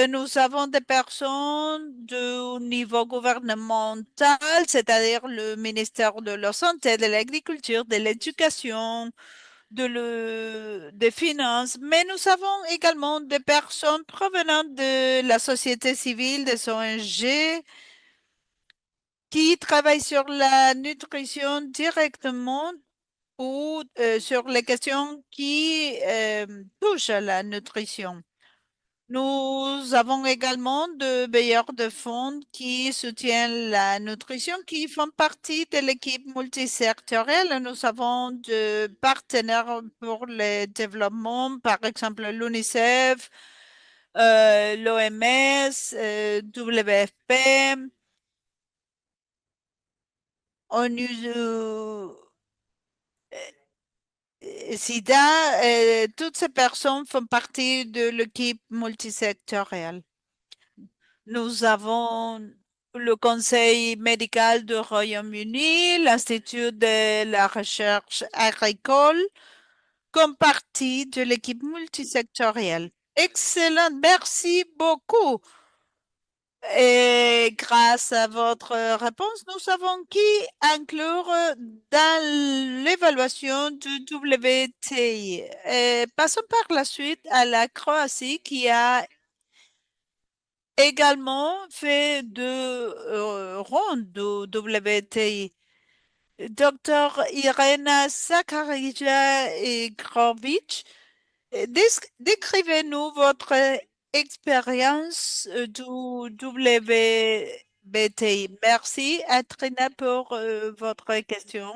nous avons des personnes de niveau gouvernemental, c'est-à-dire le ministère de la Santé, de l'Agriculture, de l'Éducation, des Finances, mais nous avons également des personnes provenant de la société civile, des ONG, qui travaille sur la nutrition directement ou sur les questions qui touchent à la nutrition. Nous avons également de bailleurs de fonds qui soutiennent la nutrition, qui font partie de l'équipe multisectorielle. Nous avons de partenaires pour le développement, par exemple l'UNICEF, l'OMS, WFP, ONU, SIDA, toutes ces personnes font partie de l'équipe multisectorielle. Nous avons le Conseil médical du Royaume-Uni, l'Institut de la recherche agricole, comme partie de l'équipe multisectorielle. Excellent, merci beaucoup. Et grâce à votre réponse, nous savons qui inclure dans l'évaluation du WTI. Passons par la suite à la Croatie qui a également fait deux rondes du WTI. Docteur Irena Sakharija-Grovic, décrivez-nous votre expérience du WBTI. Merci, Atrina, pour votre question.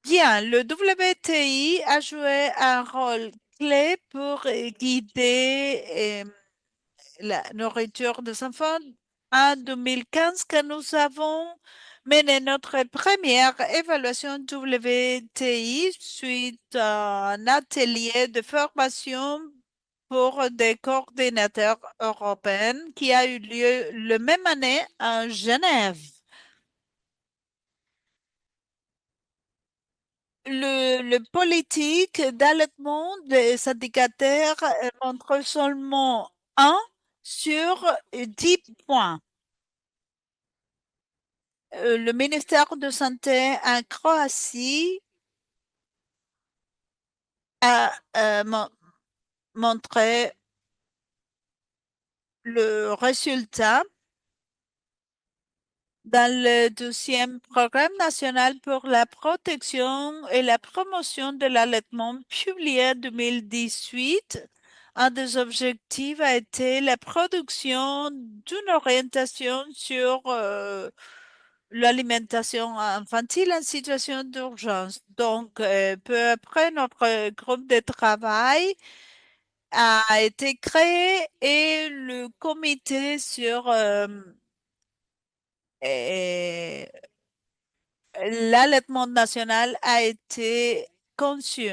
Bien, le WTI a joué un rôle clé pour guider la nourriture des enfants En 2015 que nous avons mené notre première évaluation WTI suite à un atelier de formation pour des coordinateurs européens qui a eu lieu le même année à Genève. Le politique d'allaitement des indicateurs montre seulement un sur 10 points. Le ministère de Santé en Croatie a montré le résultat dans le deuxième programme national pour la protection et la promotion de l'allaitement publié en 2018. Un des objectifs a été la production d'une orientation sur l'alimentation infantile en situation d'urgence. Donc, peu après, notre groupe de travail a été créé et le comité sur euh, l'allaitement national a été conçu.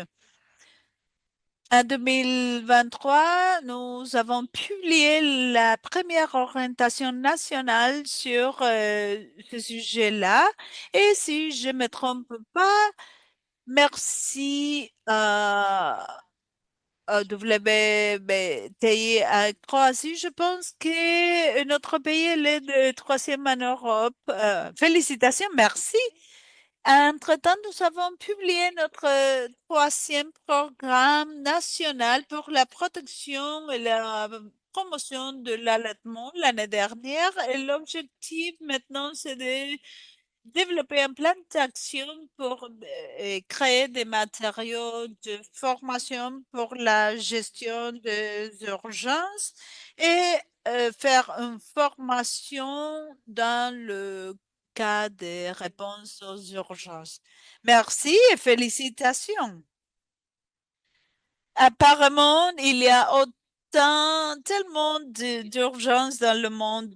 En 2023, nous avons publié la première orientation nationale sur ce sujet-là. Et si je ne me trompe pas, merci WBTI à Croatie. Je pense que notre pays est le troisième en Europe. Félicitations, merci. Entre-temps, nous avons publié notre troisième programme national pour la protection et la promotion de l'allaitement l'année dernière. Et l'objectif maintenant, c'est de développer un plan d'action pour créer des matériaux de formation pour la gestion des urgences et faire une formation dans le cas des réponses aux urgences. Merci et félicitations. Apparemment, il y a tellement d'urgences dans le monde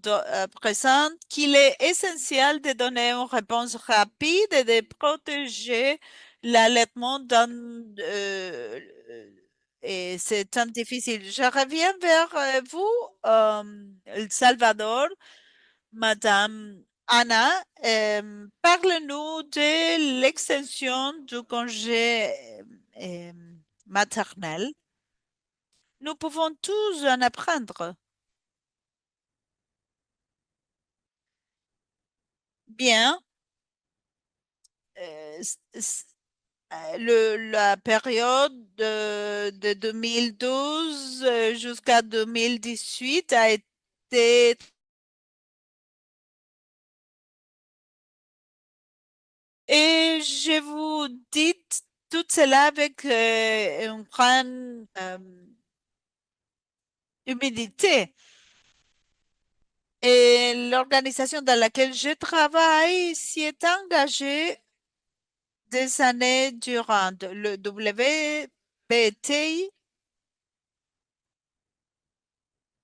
présent qu'il est essentiel de donner une réponse rapide et de protéger l'allaitement dans, euh, et c'est tant difficile. Je reviens vers vous, El Salvador, Madame Anna. Parle-nous de l'extension du congé euh, maternel. Nous pouvons tous en apprendre. Bien, la période de 2012 jusqu'à 2018 a été. Et je vous dis tout cela avec une grande humilité. Et l'organisation dans laquelle je travaille s'y est engagée des années durant. Le WBTI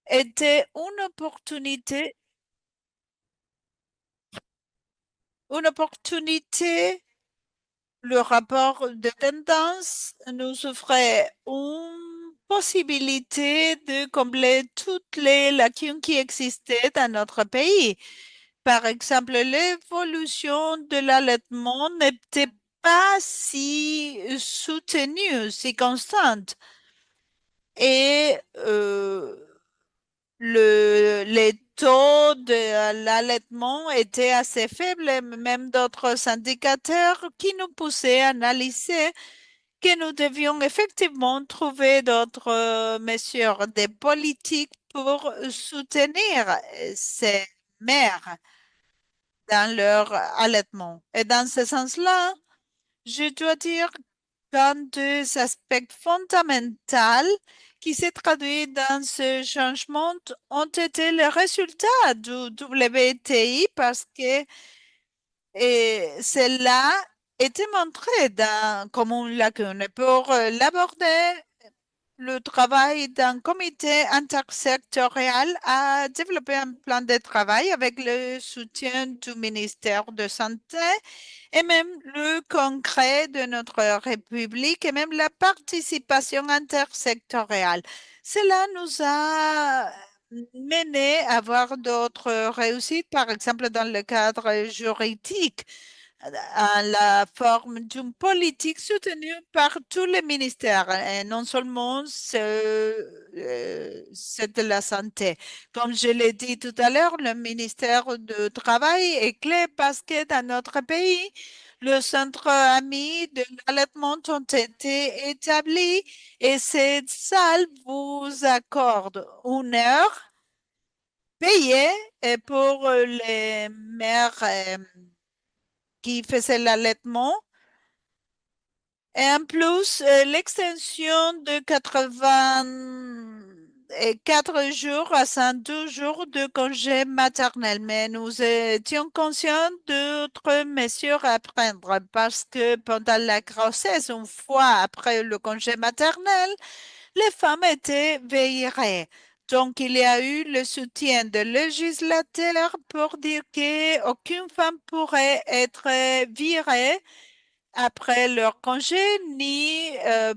était une opportunité. Le rapport de tendance nous offrait une possibilité de combler toutes les lacunes qui existaient dans notre pays. Par exemple, l'évolution de l'allaitement n'était pas si soutenue, si constante. Et les taux de l'allaitement étaient assez faibles, et même d'autres indicateurs qui nous poussaient à analyser que nous devions effectivement trouver d'autres mesures, des politiques pour soutenir ces mères dans leur allaitement. Et dans ce sens-là, je dois dire qu'un des aspects fondamentaux qui s'est traduit dans ce changement ont été les résultats du WTI parce que cela était montré dans, comme une lacune. Pour l'aborder, le travail d'un comité intersectoriel a développé un plan de travail avec le soutien du ministère de Santé et même le Congrès de notre République et même la participation intersectorielle. Cela nous a mené à avoir d'autres réussites, par exemple dans le cadre juridique à la forme d'une politique soutenue par tous les ministères, et non seulement c'est de la santé. Comme je l'ai dit tout à l'heure, le ministère du Travail est clé parce que dans notre pays, le centre ami de l'allaitement ont été établis et cette salle vous accorde une heure payée pour les mères qui faisaient l'allaitement. Et en plus, l'extension de 84 jours à 112 jours de congé maternel. Mais nous étions conscients d'autres mesures à prendre parce que pendant la grossesse, une fois après le congé maternel, les femmes étaient veillées. Donc, il y a eu le soutien de législateurs pour dire qu'aucune femme pourrait être virée après leur congé ni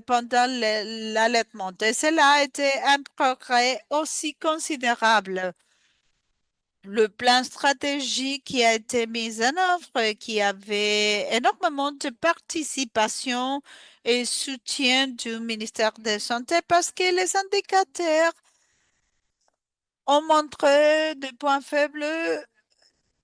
pendant l'allaitement. Et cela a été un progrès aussi considérable. Le plan stratégique qui a été mis en œuvre, et qui avait énormément de participation et soutien du ministère de la Santé parce que les indicateurs ont montré des points faibles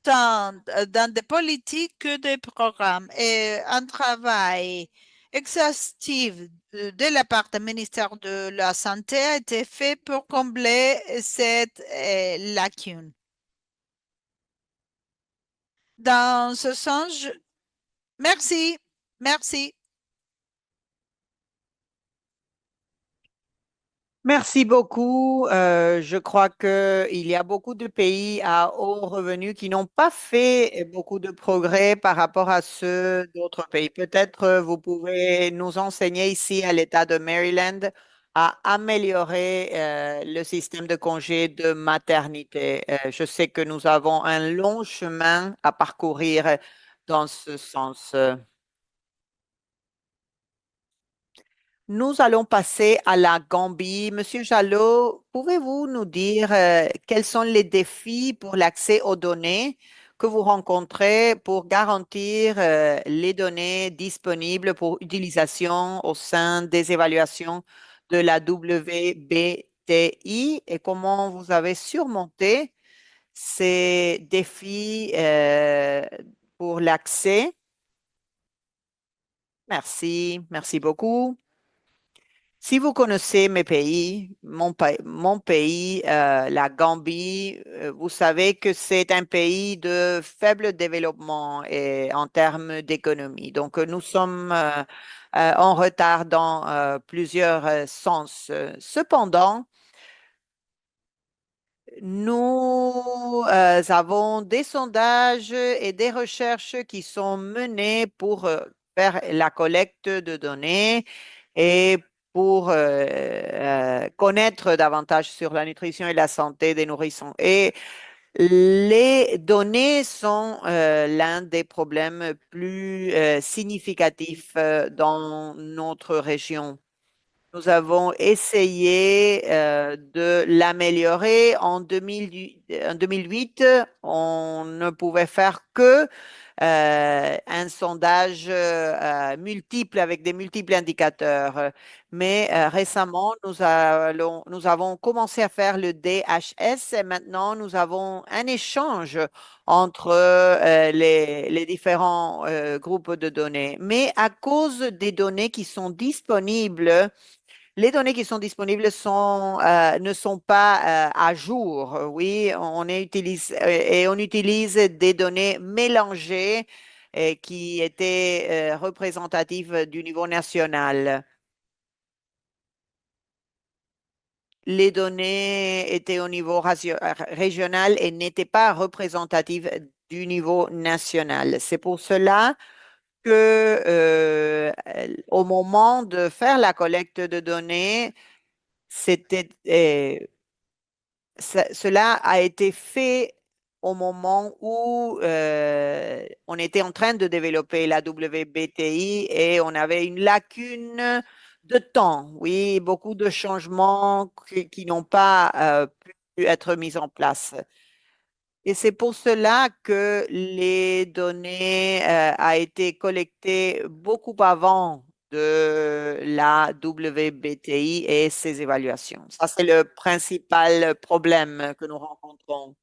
tant dans des politiques que des programmes et un travail exhaustif de la part du ministère de la Santé a été fait pour combler cette lacune. Dans ce sens, merci, merci. Merci beaucoup. Je crois qu'il y a beaucoup de pays à haut revenu qui n'ont pas fait beaucoup de progrès par rapport à ceux d'autres pays. Peut-être vous pouvez nous enseigner ici à l'État de Maryland à améliorer le système de congé de maternité. Je sais que nous avons un long chemin à parcourir dans ce sens. Nous allons passer à la Gambie. Monsieur Jalot, pouvez-vous nous dire quels sont les défis pour l'accès aux données que vous rencontrez pour garantir les données disponibles pour utilisation au sein des évaluations de la WBTI et comment vous avez surmonté ces défis pour l'accès? Merci, merci beaucoup. Si vous connaissez mes pays, mon pays, la Gambie, vous savez que c'est un pays de faible développement en termes d'économie. Donc, nous sommes en retard dans plusieurs sens. Cependant, nous avons des sondages et des recherches qui sont menées pour faire la collecte de données et pour connaître davantage sur la nutrition et la santé des nourrissons. Et les données sont l'un des problèmes plus significatifs dans notre région. Nous avons essayé de l'améliorer. En 2008, on ne pouvait faire que un sondage multiple avec des multiples indicateurs. Mais récemment, nous avons commencé à faire le DHS et maintenant nous avons un échange entre les différents groupes de données. Mais à cause des données qui sont disponibles, les données qui sont disponibles ne sont pas à jour. Oui, et on utilise des données mélangées qui étaient représentatives du niveau national. Les données étaient au niveau régional et n'étaient pas représentatives du niveau national. C'est pour cela que au moment de faire la collecte de données, C'était, cela a été fait au moment où on était en train de développer la WBTI et on avait une lacune de temps. Oui, beaucoup de changements qui n'ont pas pu être mis en place. Et c'est pour cela que les données a été collectées beaucoup avant de la WBTI et ses évaluations. Ça, c'est le principal problème que nous rencontrons.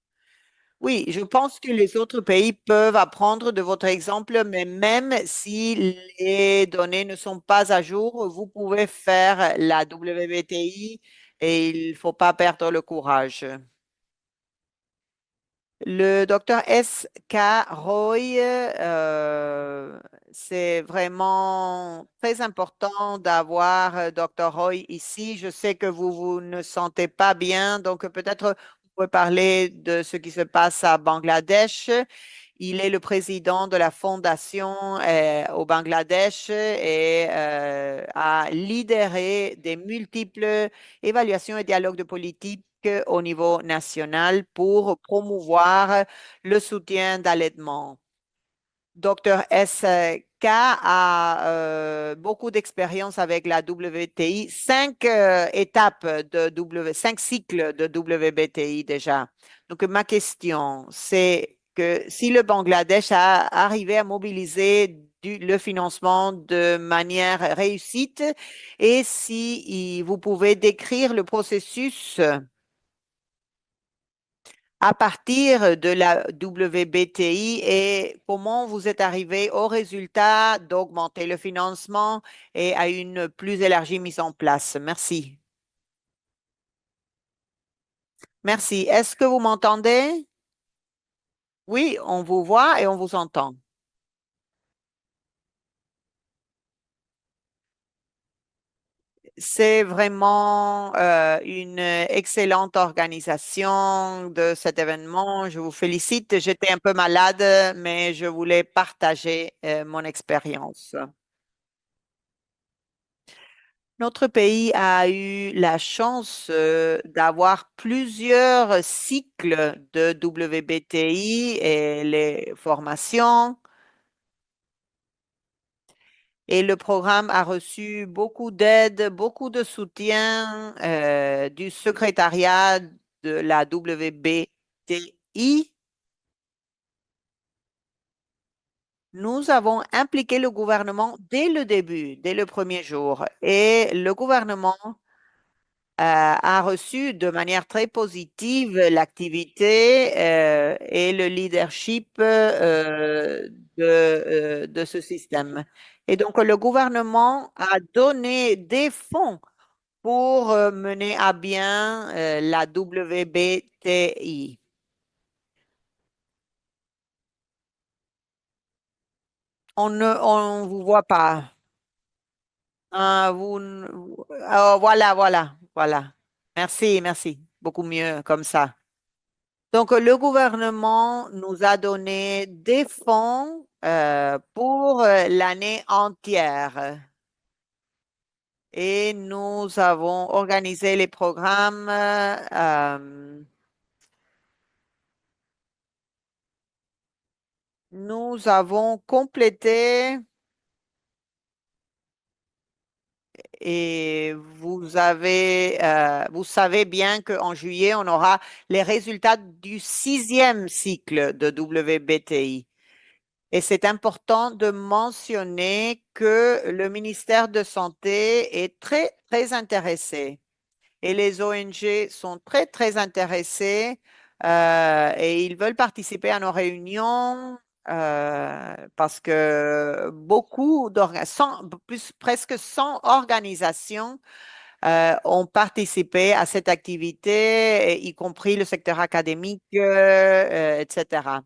Oui, je pense que les autres pays peuvent apprendre de votre exemple, mais même si les données ne sont pas à jour, vous pouvez faire la WBTI et il ne faut pas perdre le courage. Le docteur S. K. Roy, c'est vraiment très important d'avoir docteur Roy ici. Je sais que vous ne sentez pas bien, donc peut-être vous pouvez parler de ce qui se passe à Bangladesh. Il est le président de la fondation au Bangladesh et a lidéré des multiples évaluations et dialogues de politique au niveau national pour promouvoir le soutien d'allaitement. Dr. S.K. a beaucoup d'expérience avec la WTI, cinq étapes cinq cycles de WBTI déjà. Donc, ma question, c'est que si le Bangladesh a arrivé à mobiliser le financement de manière réussite et si vous pouvez décrire le processus à partir de la WBTI et comment vous êtes arrivé au résultat d'augmenter le financement et à une plus élargie mise en place. Merci. Merci. Est-ce que vous m'entendez? Oui, on vous voit et on vous entend. C'est vraiment une excellente organisation de cet événement. Je vous félicite. J'étais un peu malade, mais je voulais partager mon expérience. Notre pays a eu la chance d'avoir plusieurs cycles de WBTI et les formations. Et le programme a reçu beaucoup d'aide, beaucoup de soutien du secrétariat de la WBTI. Nous avons impliqué le gouvernement dès le début, dès le premier jour. Et le gouvernement a reçu de manière très positive l'activité et le leadership de ce système. Et donc, le gouvernement a donné des fonds pour mener à bien la WBTI. On vous voit pas. Ah, voilà, voilà, voilà. Merci, merci. Beaucoup mieux comme ça. Donc, le gouvernement nous a donné des fonds pour l'année entière et nous avons organisé les programmes. Nous avons complété et vous savez bien qu'en juillet, on aura les résultats du sixième cycle de WBTI. Et c'est important de mentionner que le ministère de Santé est très, très intéressé et les ONG sont très, très intéressés et ils veulent participer à nos réunions parce que presque 100 organisations ont participé à cette activité, y compris le secteur académique, etc.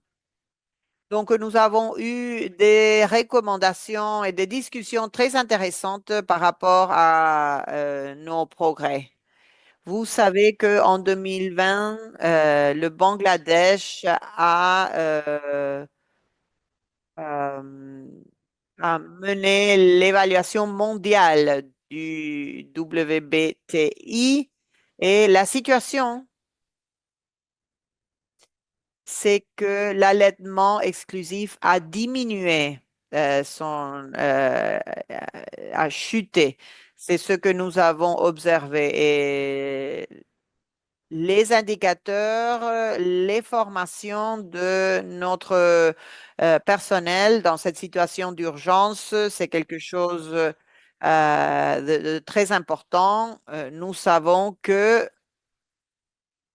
Donc, nous avons eu des recommandations et des discussions très intéressantes par rapport à nos progrès. Vous savez qu'en 2020, le Bangladesh euh, a mené l'évaluation mondiale du WBTI Et la situation, c'est que l'allaitement exclusif a diminué, a chuté. C'est ce que nous avons observé. Et les indicateurs, les formations de notre personnel dans cette situation d'urgence, c'est quelque chose de très important. Nous savons que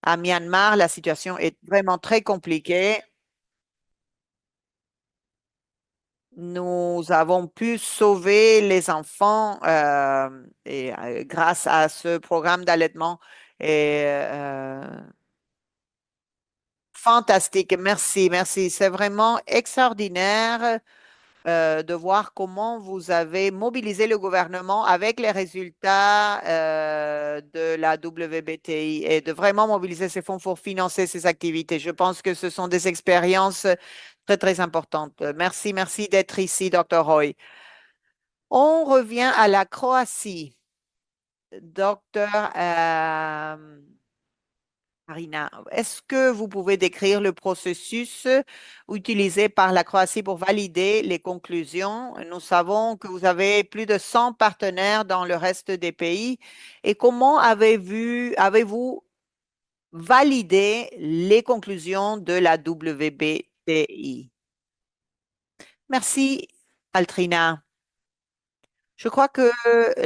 à Myanmar, la situation est vraiment très compliquée. Nous avons pu sauver les enfants grâce à ce programme d'allaitement. Et fantastique, merci, merci. C'est vraiment extraordinaire de voir comment vous avez mobilisé le gouvernement avec les résultats de la WBTI et de vraiment mobiliser ces fonds pour financer ces activités. Je pense que ce sont des expériences très, très importantes. Merci, merci d'être ici, Dr. Roy. On revient à la Croatie. Docteur Marina, est-ce que vous pouvez décrire le processus utilisé par la Croatie pour valider les conclusions? Nous savons que vous avez plus de 100 partenaires dans le reste des pays. Et comment avez-vous validé les conclusions de la WBTI? Merci, Altrina. Je crois que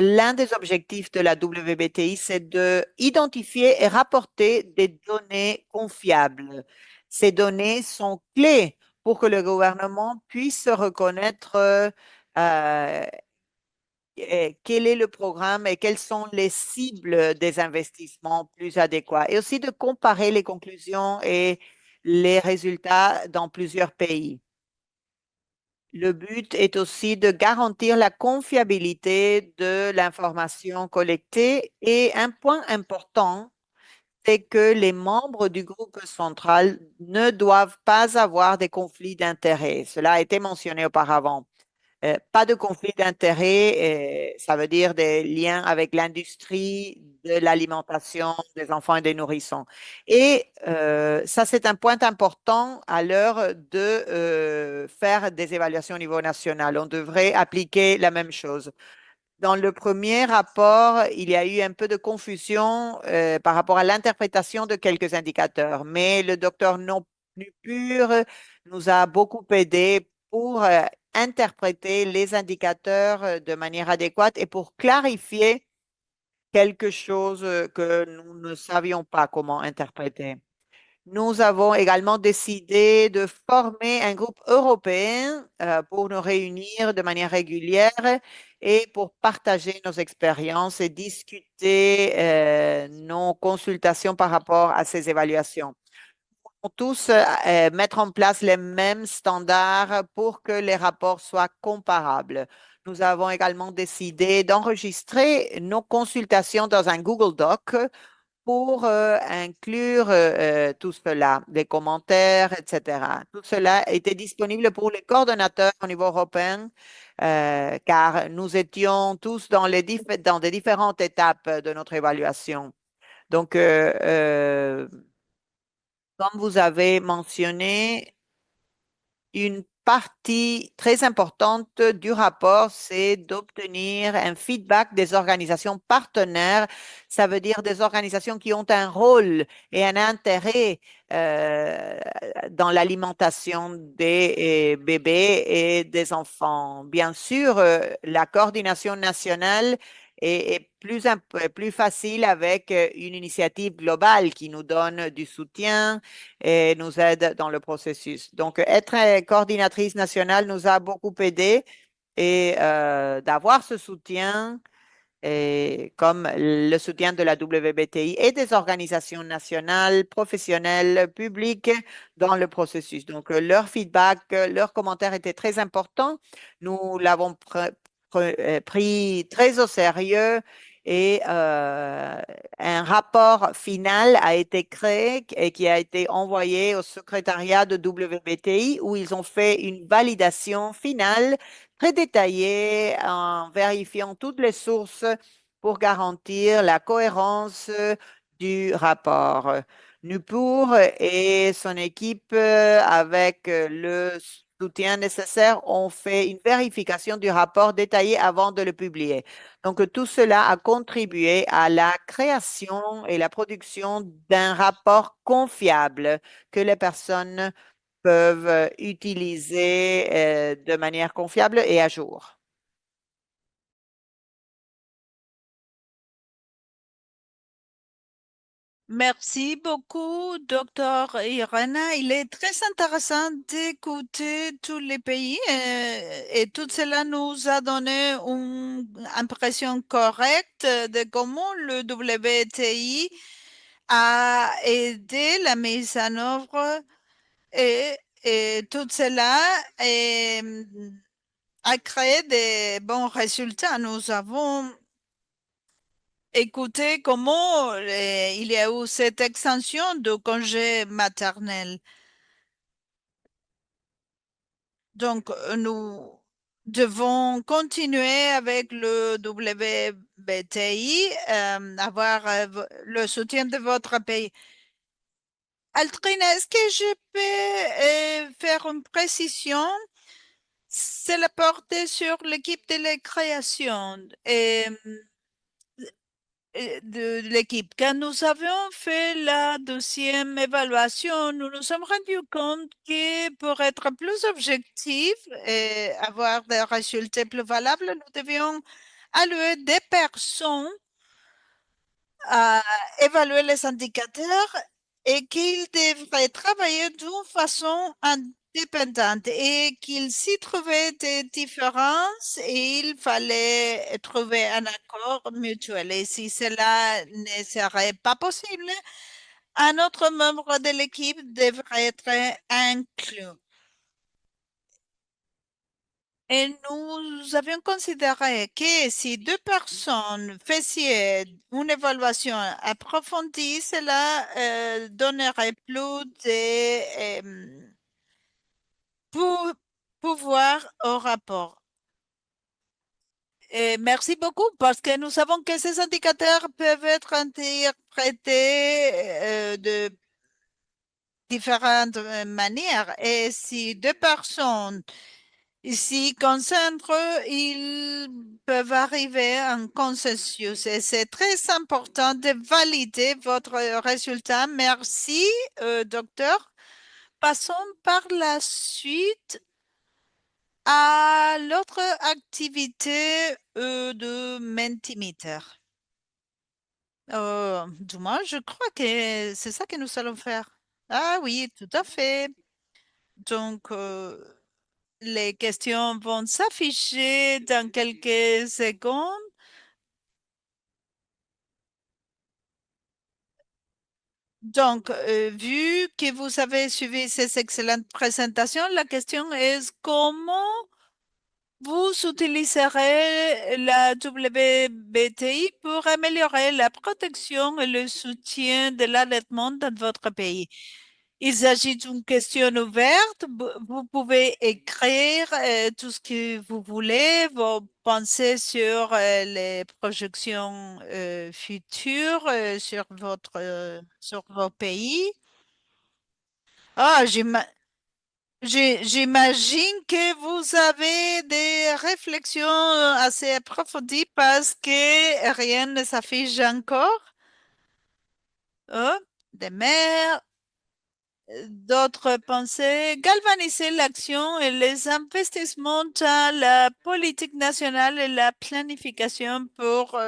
l'un des objectifs de la WBTI, c'est de identifier et rapporter des données confiables. Ces données sont clés pour que le gouvernement puisse reconnaître quel est le programme et quelles sont les cibles des investissements plus adéquats, et aussi de comparer les conclusions et les résultats dans plusieurs pays. Le but est aussi de garantir la confiabilité de l'information collectée, et un point important, c'est que les membres du groupe central ne doivent pas avoir des conflits d'intérêts. Cela a été mentionné auparavant. Pas de conflit d'intérêt, ça veut dire des liens avec l'industrie de l'alimentation des enfants et des nourrissons. Et ça, c'est un point important à l'heure de faire des évaluations au niveau national. On devrait appliquer la même chose. Dans le premier rapport, il y a eu un peu de confusion par rapport à l'interprétation de quelques indicateurs, mais le docteur Non Plus Pur nous a beaucoup aidé pour interpréter les indicateurs de manière adéquate et pour clarifier quelque chose que nous ne savions pas comment interpréter. Nous avons également décidé de former un groupe européen pour nous réunir de manière régulière et pour partager nos expériences et discuter nos consultations par rapport à ces évaluations. Nous devons tous mettre en place les mêmes standards pour que les rapports soient comparables. Nous avons également décidé d'enregistrer nos consultations dans un Google Doc pour inclure tout cela, des commentaires, etc. Tout cela était disponible pour les coordonnateurs au niveau européen, car nous étions tous dans des différentes étapes de notre évaluation. Donc, comme vous avez mentionné, une partie très importante du rapport, c'est d'obtenir un feedback des organisations partenaires. Ça veut dire des organisations qui ont un rôle et un intérêt euh, dans l'alimentation des bébés et des enfants. Bien sûr, la coordination nationale est plus facile avec une initiative globale qui nous donne du soutien et nous aide dans le processus. Donc, être coordinatrice nationale nous a beaucoup aidé, et d'avoir ce soutien, et comme le soutien de la WBTI et des organisations nationales, professionnelles, publiques dans le processus. Donc, leur feedback, leurs commentaires étaient très importants. Nous l'avons pris très au sérieux, et un rapport final a été créé et qui a été envoyé au secrétariat de WBTI, où ils ont fait une validation finale très détaillée en vérifiant toutes les sources pour garantir la cohérence du rapport. Nupour et son équipe, avec le soutien nécessaire, ont fait une vérification du rapport détaillé avant de le publier. Donc, tout cela a contribué à la création et la production d'un rapport confiable que les personnes peuvent utiliser de manière confiable et à jour. Merci beaucoup, docteur Irena. Il est très intéressant d'écouter tous les pays et tout cela nous a donné une impression correcte de comment le WTI a aidé la mise en œuvre et tout cela a créé des bons résultats. Nous avons écouté comment il y a eu cette extension de congé maternel. Donc, nous devons continuer avec le WBTI, avoir le soutien de votre pays. Altrine, est-ce que je peux faire une précision? C'est la portée sur l'équipe de la création de l'équipe. Quand nous avions fait la deuxième évaluation, nous nous sommes rendus compte que pour être plus objectif et avoir des résultats plus valables, nous devions allouer des personnes à évaluer les indicateurs et qu'ils devraient travailler d'une façon indépendante et qu'ils s'y trouvaient des différences et il fallait trouver un accord mutuel. Et si cela ne serait pas possible, un autre membre de l'équipe devrait être inclus. Et nous avions considéré que si deux personnes faisaient une évaluation approfondie, cela donnerait plus de pouvoir au rapport. Et merci beaucoup parce que nous savons que ces indicateurs peuvent être interprétés de différentes manières. Et si deux personnes s'y concentrent, ils peuvent arriver à un consensus. Et c'est très important de valider votre résultat. Merci, docteur. Passons par la suite à l'autre activité de Mentimeter. Du moins, je crois que c'est ça que nous allons faire. Ah oui, tout à fait. Donc, les questions vont s'afficher dans quelques secondes. Donc, vu que vous avez suivi ces excellentes présentations, la question est comment vous utiliserez la WBTI pour améliorer la protection et le soutien de l'allaitement dans votre pays. Il s'agit d'une question ouverte. Vous pouvez écrire tout ce que vous voulez, vos pensées sur les projections futures sur sur vos pays. Ah, j'imagine que vous avez des réflexions assez approfondies parce que rien ne s'affiche encore. Oh, des mères, d'autres pensées, galvaniser l'action et les investissements dans la politique nationale et la planification pour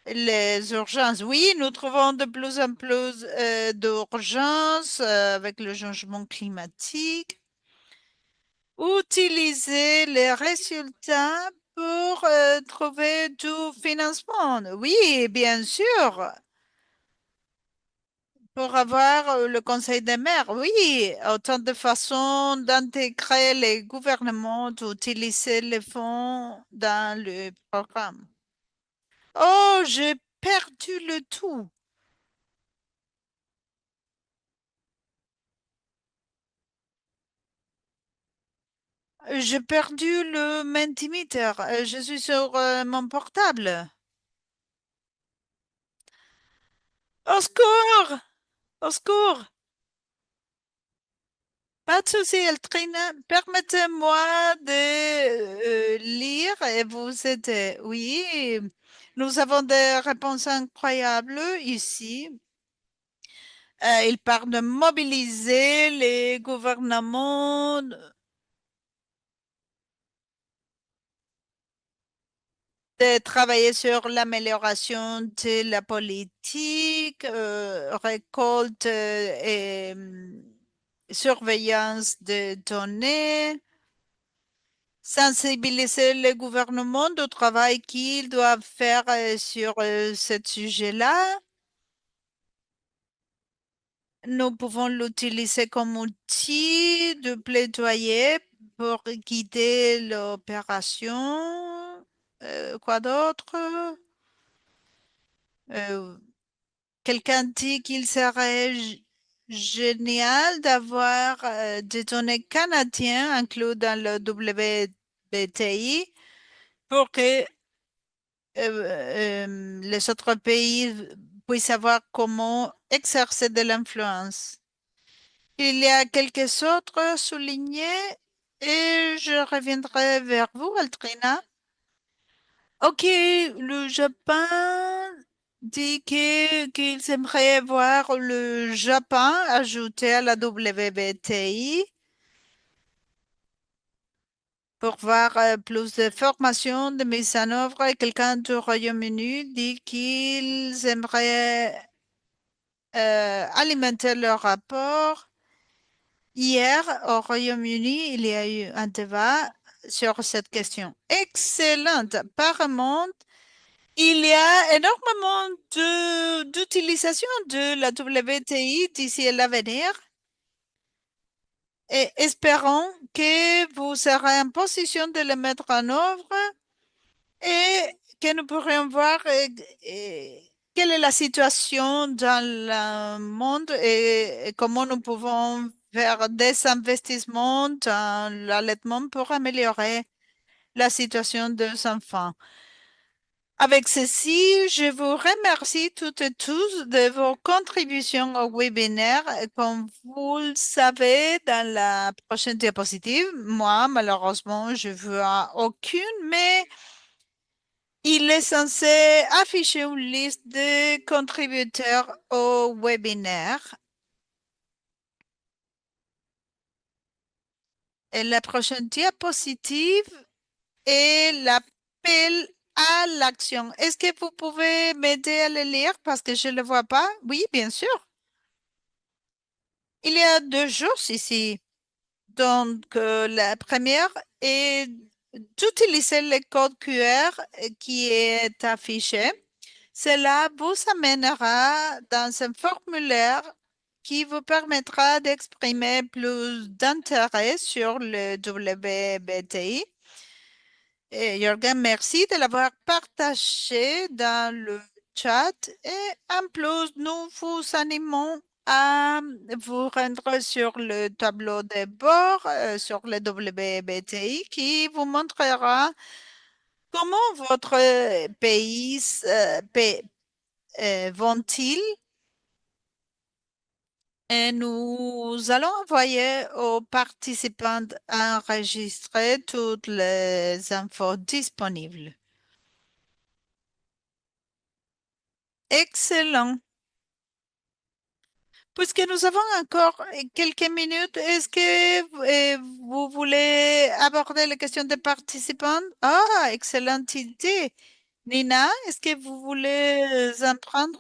les urgences. Oui, nous trouvons de plus en plus d'urgences avec le changement climatique. Utiliser les résultats pour trouver du financement. Oui, bien sûr. Pour avoir le conseil des maires, oui, autant de façons d'intégrer les gouvernements, d'utiliser les fonds dans le programme. Oh, j'ai perdu le tout. J'ai perdu le Mentimeter. Je suis sur mon portable. Au secours! Au secours! Pas de souci, Eltrine. Permettez-moi de lire et vous aider. Oui, nous avons des réponses incroyables ici. Il parle de mobiliser les gouvernements, de travailler sur l'amélioration de la politique, récolte et surveillance de données, sensibiliser le gouvernement du travail qu'ils doivent faire sur ce sujet-là. Nous pouvons l'utiliser comme outil de plaidoyer pour guider l'opération. Quoi d'autre? Euh, Quelqu'un dit qu'il serait génial d'avoir des données canadiennes incluses dans le WBTI pour que les autres pays puissent savoir comment exercer de l'influence. Il y a quelques autres soulignés et je reviendrai vers vous, Altrina. Ok, le Japon dit qu'ils aimeraient voir le Japon ajouté à la WBTI pour voir plus de formation, de mise en œuvre. Et quelqu'un du Royaume-Uni dit qu'ils aimeraient alimenter leur rapport. Hier, au Royaume-Uni, il y a eu un débat sur cette question. Excellente. Apparemment, il y a énormément d'utilisation de la WTI d'ici à l'avenir et espérons que vous serez en position de le mettre en œuvre et que nous pourrions voir quelle est la situation dans le monde et comment nous pouvons faire des investissements dans l'allaitement pour améliorer la situation des enfants. Avec ceci, je vous remercie toutes et tous de vos contributions au webinaire. Comme vous le savez, dans la prochaine diapositive, moi, malheureusement, je vois aucune, mais il est censé afficher une liste de contributeurs au webinaire. Et la prochaine diapositive est l'appel à l'action. Est-ce que vous pouvez m'aider à le lire parce que je ne le vois pas? Oui, bien sûr. Il y a deux jours ici. Donc, la première est d'utiliser le code QR qui est affiché. Cela vous amènera dans un formulaire qui vous permettra d'exprimer plus d'intérêt sur le WBTI. Et Jürgen, merci de l'avoir partagé dans le chat. Et en plus, nous vous animons à vous rendre sur le tableau de bord, sur le WBTI, qui vous montrera comment votre pays vont-ils. Et nous allons envoyer aux participants enregistrés toutes les infos disponibles. Excellent. Puisque nous avons encore quelques minutes, est-ce que vous voulez aborder la question des participants? Ah, excellente idée. Nina, est-ce que vous voulez en prendre?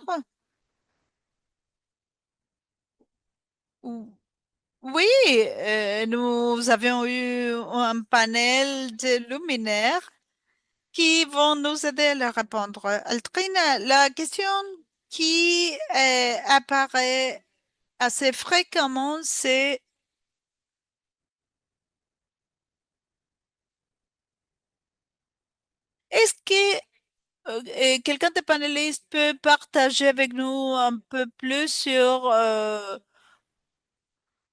Ou- Oui, nous avions eu un panel de luminaires qui vont nous aider à le répondre. Altrina, la question qui apparaît assez fréquemment, c'est est-ce que quelqu'un des panélistes peut partager avec nous un peu plus sur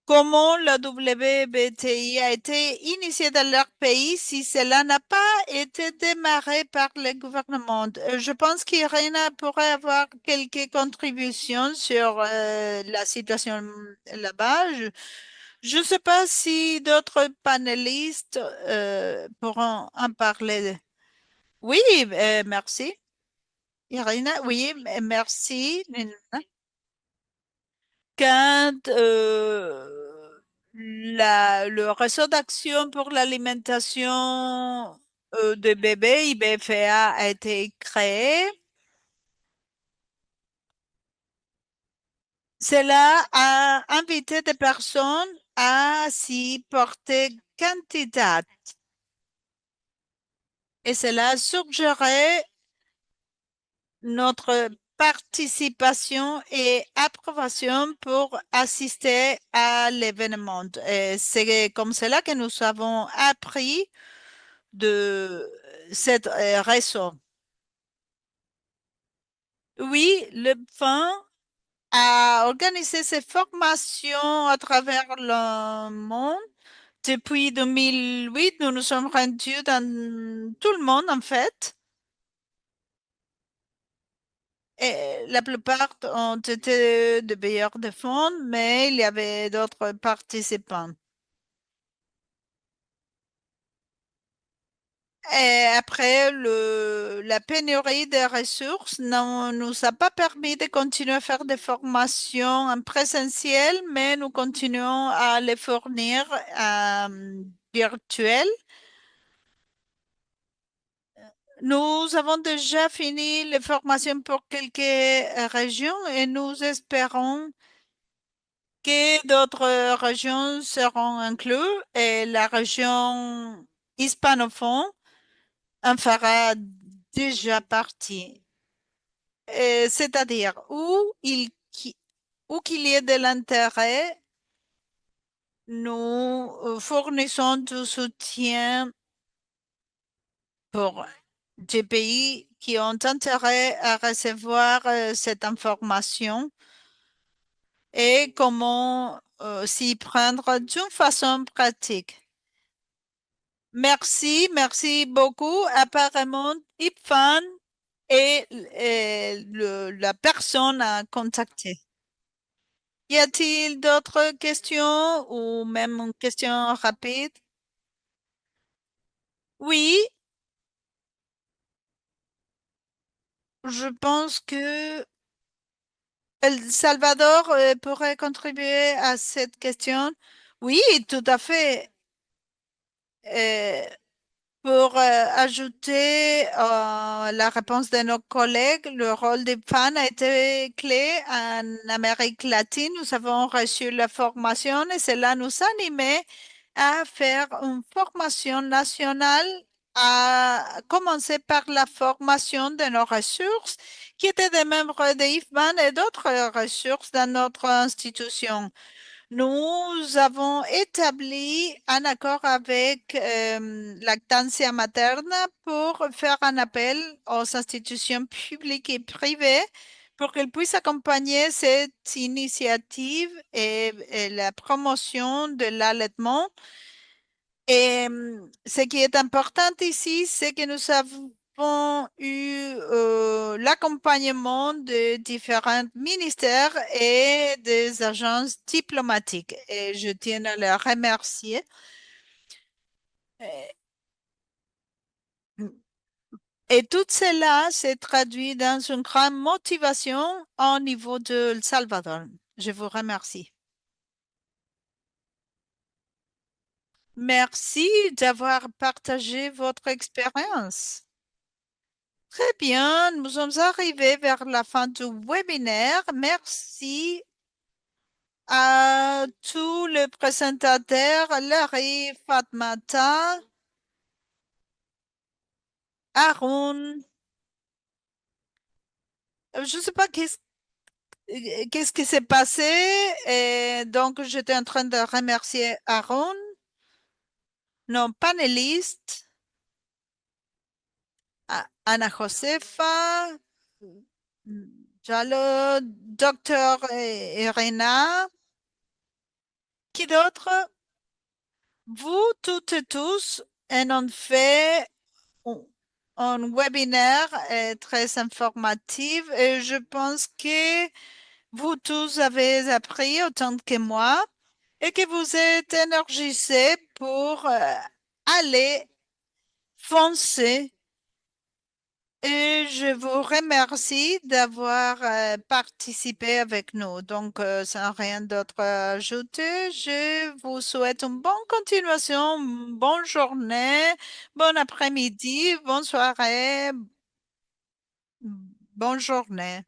Comment la WBTI a été initiée dans leur pays si cela n'a pas été démarré par le gouvernement? Je pense qu'Irina pourrait avoir quelques contributions sur la situation là-bas. Je ne sais pas si d'autres panélistes pourront en parler. Oui, merci. Irina, oui, merci. Quand le réseau d'action pour l'alimentation des bébés, IBFA, a été créé, cela a invité des personnes à s'y porter candidat et cela suggérait notre participation et approbation pour assister à l'événement. Et c'est comme cela que nous avons appris de cette raison. Oui, le fonds a organisé ces formations à travers le monde. Depuis 2008, nous nous sommes rendus dans tout le monde, en fait. Et la plupart ont été de bailleurs de fonds, mais il y avait d'autres participants. Et après, la pénurie des ressources ne nous a pas permis de continuer à faire des formations en présentiel, mais nous continuons à les fournir virtuel. Nous avons déjà fini les formations pour quelques régions et nous espérons que d'autres régions seront incluses et la région hispanophone en fera déjà partie. C'est-à-dire où qu'il y ait de l'intérêt, nous fournissons du soutien pour des pays qui ont intérêt à recevoir cette information et comment s'y prendre d'une façon pratique. Merci, merci beaucoup. Apparemment, Ipfan est la personne à contacter. Y a-t-il d'autres questions ou même une question rapide? Oui, je pense que El Salvador pourrait contribuer à cette question. Oui, tout à fait. Euh, pour ajouter la réponse de nos collègues, le rôle des femmes a été clé en Amérique latine. Nous avons reçu la formation et cela nous animait à faire une formation nationale, à commencer par la formation de nos ressources, qui étaient des membres de IFMAN et d'autres ressources dans notre institution. Nous avons établi un accord avec Lactancia Materna pour faire un appel aux institutions publiques et privées pour qu'elles puissent accompagner cette initiative et la promotion de l'allaitement. Et ce qui est important ici, c'est que nous avons eu l'accompagnement de différents ministères et des agences diplomatiques. Et je tiens à les remercier. Et tout cela s'est traduit dans une grande motivation au niveau de El Salvador. Je vous remercie. Merci d'avoir partagé votre expérience. Très bien, nous sommes arrivés vers la fin du webinaire. Merci à tous les présentateurs, Larry, Fatmata, Arun. Je ne sais pas qu'est-ce qui s'est passé. Et donc, j'étais en train de remercier Arun, nos panélistes, Ana Josefa, Jalo, Docteur Irena. Qui d'autre? Vous toutes et tous, et on fait un un webinaire très informatif et je pense que vous tous avez appris autant que moi et que vous êtes énergisés pour aller foncer. Et je vous remercie d'avoir participé avec nous. Donc, sans rien d'autre à ajouter, je vous souhaite une bonne continuation, une bonne journée, bon après-midi, bonne soirée, bonne journée.